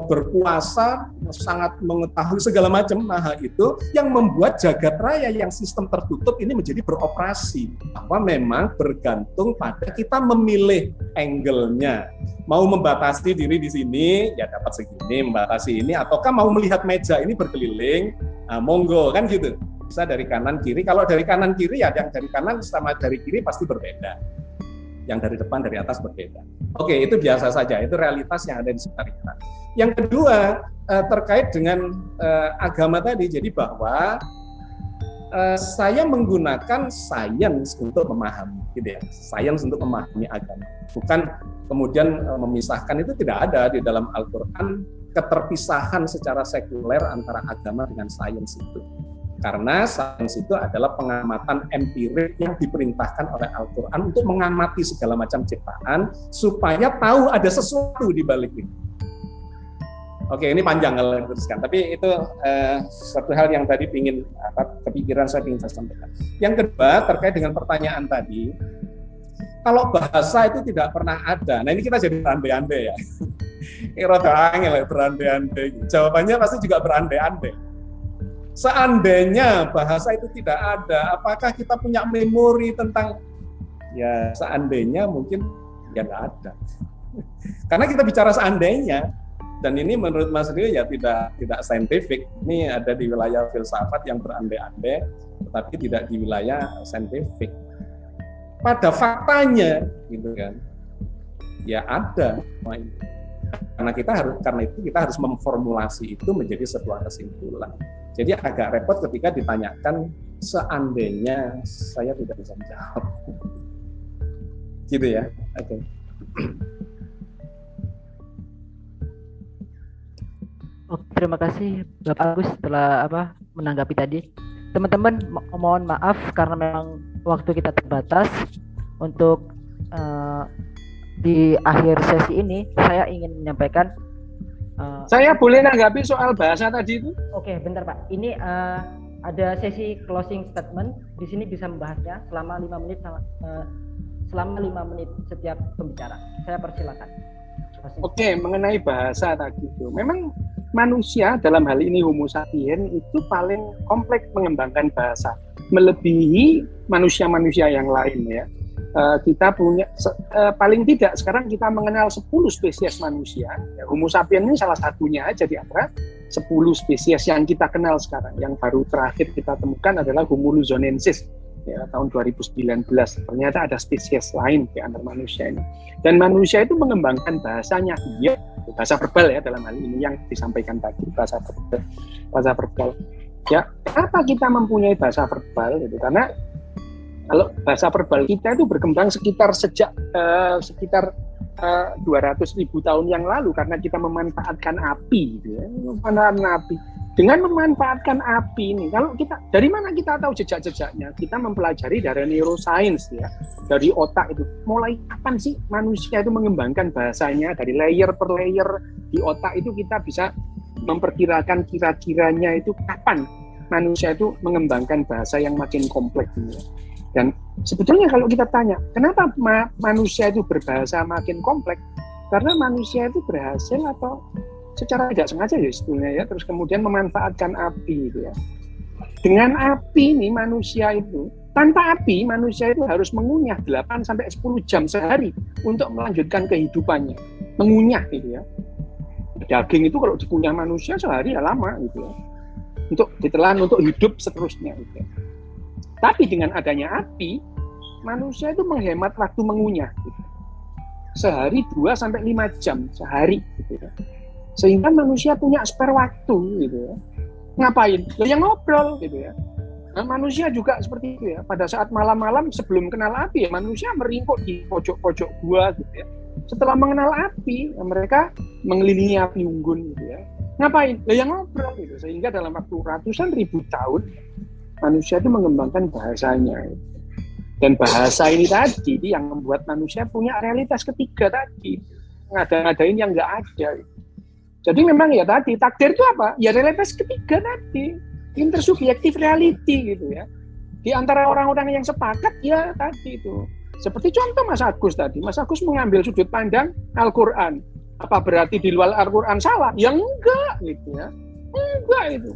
Speaker 2: berkuasa, yang sangat mengetahui segala macam, itu yang membuat jagat raya yang sistem tertutup ini menjadi beroperasi. Bahwa memang bergantung pada kita memilih angle-nya. Mau membatasi diri di sini, ya dapat segini, membatasi ini, ataukah mau melihat meja ini berkeliling, monggo, kan gitu. Bisa dari kanan kiri. Kalau dari kanan kiri ya yang dari kanan sama dari kiri pasti berbeda. Yang dari depan dari atas berbeda. Oke, itu biasa saja. Itu realitas yang ada di sekitar kita. Yang kedua terkait dengan agama tadi. Jadi bahwa Saya menggunakan sains untuk memahami, gitu ya. Sains untuk memahami agama. Bukan kemudian memisahkan, itu tidak ada di dalam Al-Quran keterpisahan secara sekuler antara agama dengan sains itu. Karena sains itu adalah pengamatan empirik yang diperintahkan oleh Al-Quran untuk mengamati segala macam ciptaan supaya tahu ada sesuatu di balik ini. Oke, ini panjang kalau diteruskan, tapi itu satu hal yang tadi kepikiran saya ingin saya sampaikan. Yang kedua, terkait dengan pertanyaan tadi, kalau bahasa itu tidak pernah ada, nah ini kita jadi berandai-andai ya. Ini rada angel ya, berandai-andai. Jawabannya pasti juga berandai-andai. Seandainya bahasa itu tidak ada, apakah kita punya memori tentang, ya seandainya mungkin ya nggak ada. Karena kita bicara seandainya, dan ini menurut Mas Rio ya tidak saintifik. Ini ada di wilayah filsafat yang berandai-andai, tetapi tidak di wilayah saintifik. Pada faktanya, gitu kan, ya ada. Karena itu kita harus memformulasi itu menjadi sebuah kesimpulan. Jadi agak repot ketika ditanyakan seandainya saya tidak bisa menjawab. Gitu ya. Oke.
Speaker 4: Oke, terima kasih Bapak Agus setelah menanggapi tadi. Teman-teman, mohon maaf karena memang waktu kita terbatas. Untuk di akhir sesi ini saya ingin menyampaikan.
Speaker 3: Saya boleh menanggapi soal bahasa tadi itu?
Speaker 4: Oke, bentar Pak. Ini ada sesi closing statement. Di sini bisa membahasnya selama 5 menit selama 5 menit setiap pembicara. Saya persilakan.
Speaker 3: Oke, mengenai bahasa tadi itu, memang manusia dalam hal ini Homo sapiens itu paling kompleks mengembangkan bahasa, melebihi manusia-manusia yang lain ya. Kita punya paling tidak sekarang kita mengenal 10 spesies manusia. Ya, Homo sapiens ini salah satunya aja di antara 10 spesies yang kita kenal sekarang. Yang baru terakhir kita temukan adalah Homo luzonensis. Ya, tahun 2019 ternyata ada spesies lain di antara manusia ini, dan manusia itu mengembangkan bahasanya, bahasa verbal ya dalam hal ini yang disampaikan tadi, bahasa verbal. Ya, kenapa kita mempunyai bahasa verbal? Gitu. Karena kalau bahasa verbal kita itu berkembang sekitar 200.000 tahun yang lalu karena kita memanfaatkan api, gitu ya. Dengan memanfaatkan api ini, kalau kita dari mana kita tahu jejak-jejaknya? Kita mempelajari dari neuroscience ya, dari otak itu. Mulai kapan sih manusia itu mengembangkan bahasanya? Dari layer per layer di otak itu kita bisa memperkirakan kira-kiranya itu kapan manusia itu mengembangkan bahasa yang makin kompleks ini. Dan sebetulnya kalau kita tanya, kenapa manusia itu berbahasa makin kompleks? Karena manusia itu berhasil atau secara tidak sengaja ya sebetulnya ya, terus kemudian memanfaatkan api gitu ya. Dengan api ini manusia itu, tanpa api manusia itu harus mengunyah 8-10 jam sehari untuk melanjutkan kehidupannya. Mengunyah gitu ya. Daging itu kalau dikunyah manusia sehari ya lama gitu ya. Untuk ditelan untuk hidup seterusnya gitu ya. Tapi dengan adanya api, manusia itu menghemat waktu mengunyah gitu. Sehari 2-5 jam sehari gitu ya. Sehingga manusia punya spare waktu gitu ya. Ngapain? Ya ngobrol gitu ya. Nah, manusia juga seperti itu ya. Pada saat malam-malam sebelum kenal api ya manusia meringkuk di pojok-pojok gua gitu ya. Setelah mengenal api, ya, mereka mengelilingi api unggun gitu ya. Ngapain? Ya ngobrol gitu. Sehingga dalam waktu ratusan ribu tahun manusia itu mengembangkan bahasanya. Gitu. Dan bahasa ini tadi yang membuat manusia punya realitas ketiga tadi. Ngada-ngadain yang nggak ada. Gitu. Jadi memang ya tadi, takdir itu apa? Ya realitas ketiga tadi, intersubjektif reality gitu ya. Di antara orang-orang yang sepakat ya tadi itu. Seperti contoh Mas Agus tadi, Mas Agus mengambil sudut pandang Al-Quran. Apa berarti di luar Al-Quran salah? Ya enggak gitu ya. Enggak itu.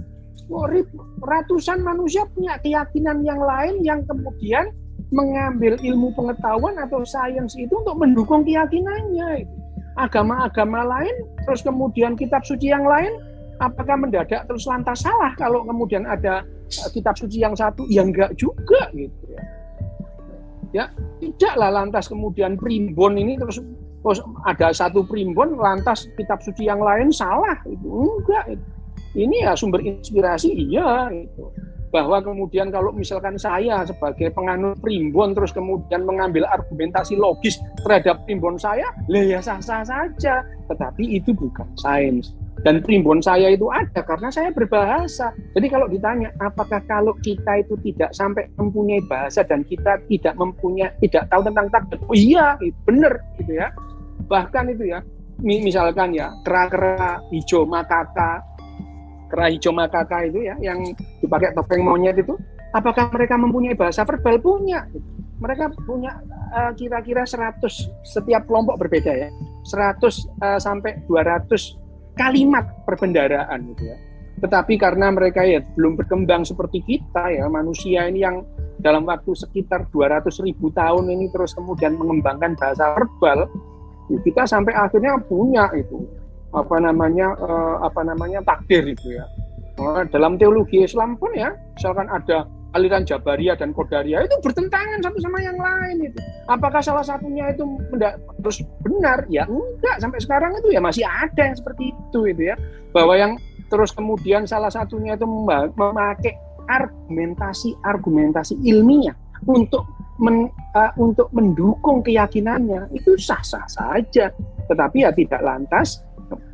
Speaker 3: Ratusan manusia punya keyakinan yang lain yang kemudian mengambil ilmu pengetahuan atau sains itu untuk mendukung keyakinannya itu. Agama-agama lain, terus kemudian kitab suci yang lain, apakah mendadak terus lantas salah kalau kemudian ada kitab suci yang satu? Ya enggak juga gitu ya. Ya, tidaklah lantas kemudian primbon ini terus ada satu primbon lantas kitab suci yang lain salah itu. Enggak itu. Ini ya sumber inspirasi iya itu. bahwa kemudian kalau misalkan saya sebagai penganut primbon terus kemudian mengambil argumentasi logis terhadap primbon saya, ya sah-sah saja. Tetapi itu bukan sains. Dan primbon saya itu ada karena saya berbahasa. Jadi kalau ditanya, apakah kalau kita itu tidak sampai mempunyai bahasa dan kita tidak tahu tentang takdir? Oh iya, benar gitu ya. Bahkan itu ya, misalkan ya, kera-kera hijau makaka itu ya, yang dipakai topeng monyet itu, apakah mereka mempunyai bahasa verbal? Punya. Mereka punya kira-kira 100, setiap kelompok berbeda ya, 100 sampai 200 kalimat perbendaraan gitu ya. Tetapi karena mereka ya belum berkembang seperti kita ya, manusia ini yang dalam waktu sekitar 200.000 tahun ini terus kemudian mengembangkan bahasa verbal, kita sampai akhirnya punya itu apa namanya takdir itu ya. Dalam teologi Islam pun ya, misalkan ada aliran Jabariyah dan Qadariyah itu bertentangan satu sama yang lain itu. Apakah salah satunya itu terus benar? Ya enggak, sampai sekarang itu ya masih ada yang seperti itu ya. Bahwa yang terus kemudian salah satunya itu memakai argumentasi ilmiah untuk mendukung keyakinannya, itu sah-sah saja. Tetapi ya tidak lantas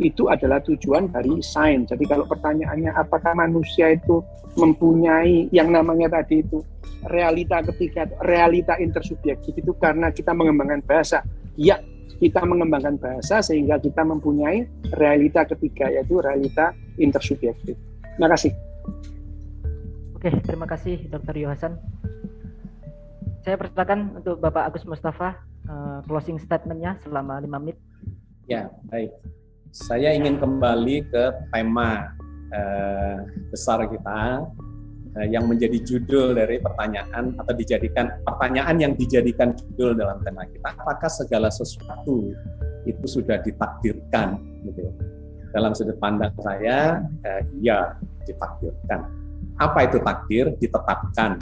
Speaker 3: itu adalah tujuan dari sains. Jadi kalau pertanyaannya apakah manusia itu mempunyai yang namanya tadi itu realita ketiga, realita intersubjektif, itu karena kita mengembangkan bahasa. Ya, kita mengembangkan bahasa sehingga kita mempunyai realita ketiga, yaitu realita intersubjektif. Terima kasih.
Speaker 4: Oke, terima kasih Dr. Yohasan. Saya persilakan untuk Bapak Agus Mustafa closing statement-nya selama 5 menit.
Speaker 2: Ya, baik. Saya ingin kembali ke tema besar kita yang menjadi judul dari pertanyaan atau dijadikan pertanyaan yang dijadikan judul dalam tema kita. Apakah segala sesuatu itu sudah ditakdirkan? Gitu. Dalam sudut pandang saya, ya ditakdirkan. Apa itu takdir? Ditetapkan.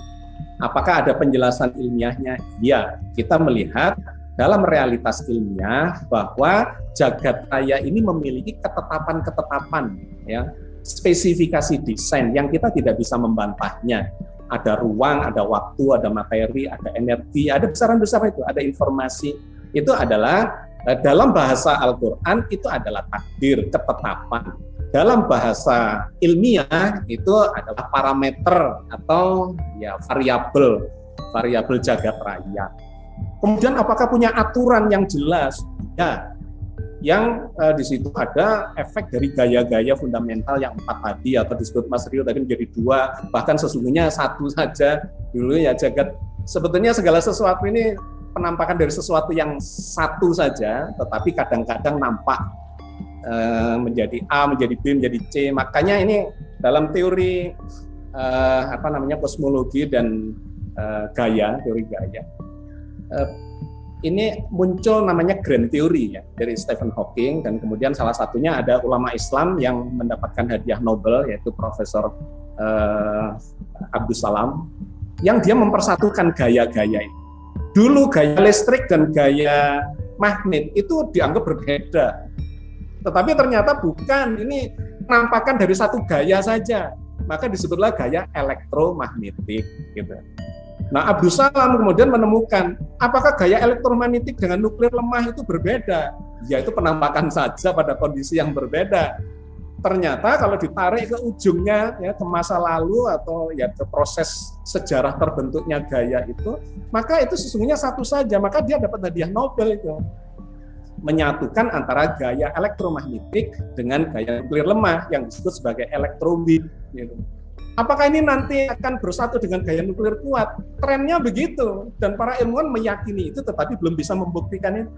Speaker 2: Apakah ada penjelasan ilmiahnya? Ya, kita melihat dalam realitas ilmiah bahwa jagat raya ini memiliki ketetapan-ketetapan, ya, spesifikasi desain yang kita tidak bisa membantahnya. Ada ruang, ada waktu, ada materi, ada energi, ada besaran-besar itu, ada informasi. Itu adalah dalam bahasa Al-Quran itu adalah takdir, ketetapan. Dalam bahasa ilmiah itu adalah parameter atau ya variabel jagat raya. Kemudian apakah punya aturan yang jelas? Ya, yang di situ ada efek dari gaya-gaya fundamental yang 4 tadi atau disebut Mas Rio tadi menjadi 2, bahkan sesungguhnya 1 saja dulu ya jagat. Sebetulnya segala sesuatu ini penampakan dari sesuatu yang 1 saja, tetapi kadang-kadang nampak menjadi A, menjadi B, menjadi C. Makanya ini dalam teori kosmologi dan teori gaya. Ini muncul namanya grand theory ya dari Stephen Hawking, dan kemudian salah satunya ada ulama Islam yang mendapatkan hadiah Nobel yaitu Profesor Abdus Salam, yang dia mempersatukan gaya-gaya ini. Dulu gaya listrik dan gaya magnet itu dianggap berbeda, tetapi ternyata bukan, ini penampakan dari satu gaya saja, maka disebutlah gaya elektromagnetik gitu. Nah, Abdus Salam kemudian menemukan apakah gaya elektromagnetik dengan nuklir lemah itu berbeda? Ya, itu penampakan saja pada kondisi yang berbeda. Ternyata kalau ditarik ke ujungnya ya, ke masa lalu atau ya ke proses sejarah terbentuknya gaya itu, maka itu sesungguhnya satu saja, maka dia dapat hadiah Nobel itu. Menyatukan antara gaya elektromagnetik dengan gaya nuklir lemah yang disebut sebagai elektrobeam gitu. Apakah ini nanti akan bersatu dengan gaya nuklir kuat? Trennya begitu, dan para ilmuwan meyakini itu, tetapi belum bisa membuktikan itu.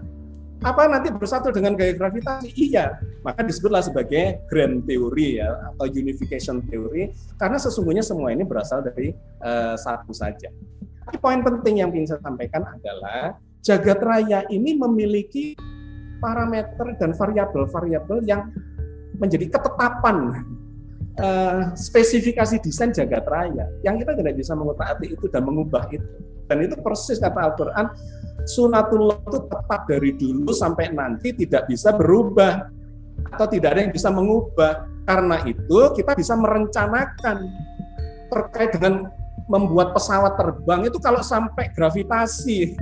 Speaker 2: Apa nanti bersatu dengan gaya gravitasi? Iya, maka disebutlah sebagai grand theory ya, atau unification theory, karena sesungguhnya semua ini berasal dari satu saja. Tapi poin penting yang ingin saya sampaikan adalah jagat raya ini memiliki parameter dan variabel-variabel yang menjadi ketetapan spesifikasi desain jagat raya yang kita tidak bisa mengutak-atik itu dan mengubah itu. Dan itu persis kata Al-Quran, sunatullah itu tetap dari dulu sampai nanti, tidak bisa berubah atau tidak ada yang bisa mengubah. Karena itu kita bisa merencanakan terkait dengan membuat pesawat terbang itu kalau sampai gravitasi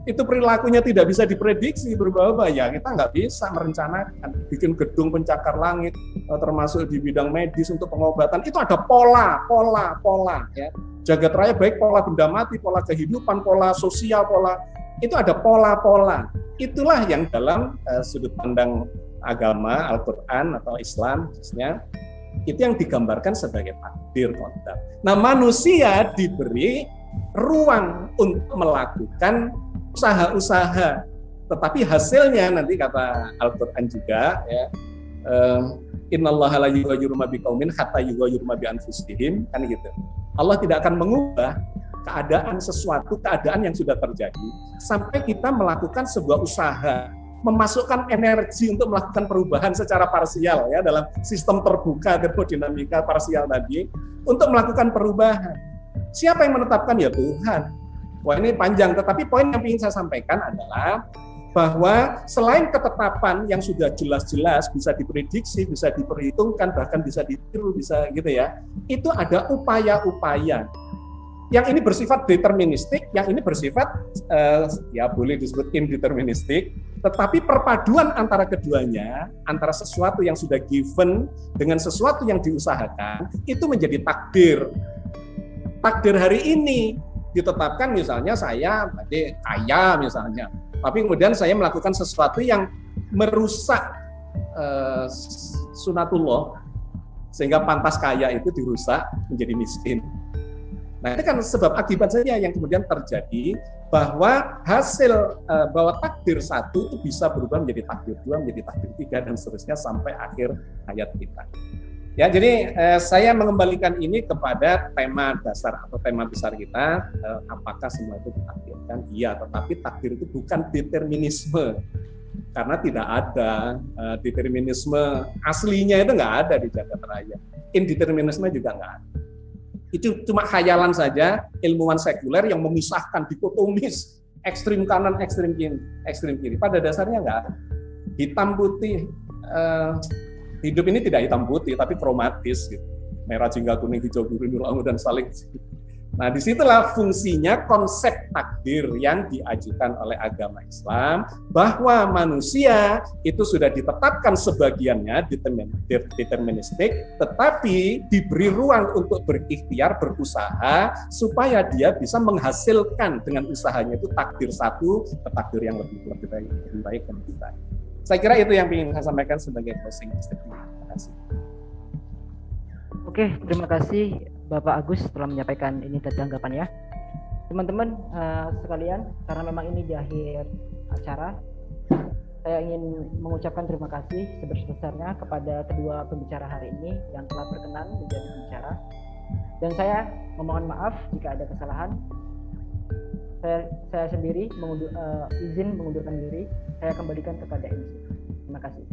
Speaker 2: itu perilakunya tidak bisa diprediksi berubah-ubah, ya kita nggak bisa merencanakan. Bikin gedung pencakar langit, termasuk di bidang medis untuk pengobatan, itu ada pola ya. Jagat raya baik pola benda mati, pola kehidupan, pola sosial, itu ada pola. Itulah yang dalam sudut pandang agama, Al-Quran atau Islam khususnya, itu yang digambarkan sebagai takdir qadar. Nah, manusia diberi ruang untuk melakukan usaha-usaha, tetapi hasilnya nanti kata Al-Quran juga ya, innallaha la yughayyiru ma biqaumin hatta yughayyiru ma bi anfusihim, kan gitu. Allah tidak akan mengubah keadaan yang sudah terjadi sampai kita melakukan sebuah usaha, memasukkan energi untuk melakukan perubahan secara parsial ya, dalam sistem terbuka termodinamika parsial tadi, untuk melakukan perubahan. Siapa yang menetapkan? Ya Tuhan. Wah, ini panjang, tetapi poin yang ingin saya sampaikan adalah bahwa selain ketetapan yang sudah jelas-jelas bisa diprediksi, bisa diperhitungkan, bahkan bisa ditiru, bisa gitu ya, itu ada upaya-upaya. Yang ini bersifat deterministik, yang ini bersifat ya boleh disebut indeterministik, tetapi perpaduan antara keduanya, antara sesuatu yang sudah given dengan sesuatu yang diusahakan, itu menjadi takdir. Takdir hari ini ditetapkan, misalnya saya tadi kaya misalnya, tapi kemudian saya melakukan sesuatu yang merusak sunatullah, sehingga pantas kaya itu dirusak menjadi miskin. Nah, itu kan sebab akibat saja yang kemudian terjadi, bahwa hasil bahwa takdir satu itu bisa berubah menjadi takdir dua, menjadi takdir tiga, dan seterusnya sampai akhir hayat kita. Ya, jadi saya mengembalikan ini kepada tema dasar atau tema besar kita, apakah semua itu ditakdirkan? Iya, tetapi takdir itu bukan determinisme, karena tidak ada determinisme aslinya, itu nggak ada di jagat raya. Indeterminisme juga nggak ada. Itu cuma khayalan saja ilmuwan sekuler yang memisahkan dikotomis ekstrim kanan, ekstrim kiri. Pada dasarnya nggak ada. Hitam putih. Hidup ini tidak hitam putih, tapi kromatis, gitu. Merah, jingga, kuning, hijau, biru, nur, ungu, dan saling. Nah, disitulah fungsinya konsep takdir yang diajukan oleh agama Islam, bahwa manusia itu sudah ditetapkan sebagiannya deterministik, tetapi diberi ruang untuk berikhtiar, berusaha, supaya dia bisa menghasilkan dengan usahanya itu takdir satu ke takdir yang lebih baik dan lebih baik. Saya kira itu yang ingin saya sampaikan sebagai closing statement. Terima kasih.
Speaker 4: Oke, terima kasih Bapak Agus telah menyampaikan ini tanggapannya. Teman-teman sekalian, karena memang ini di akhir acara, saya ingin mengucapkan terima kasih sebesar-besarnya kepada kedua pembicara hari ini yang telah berkenan menjadi pembicara. Dan saya memohon maaf jika ada kesalahan. Saya sendiri izin mengundurkan diri. Saya kembalikan kepada MC. Terima kasih.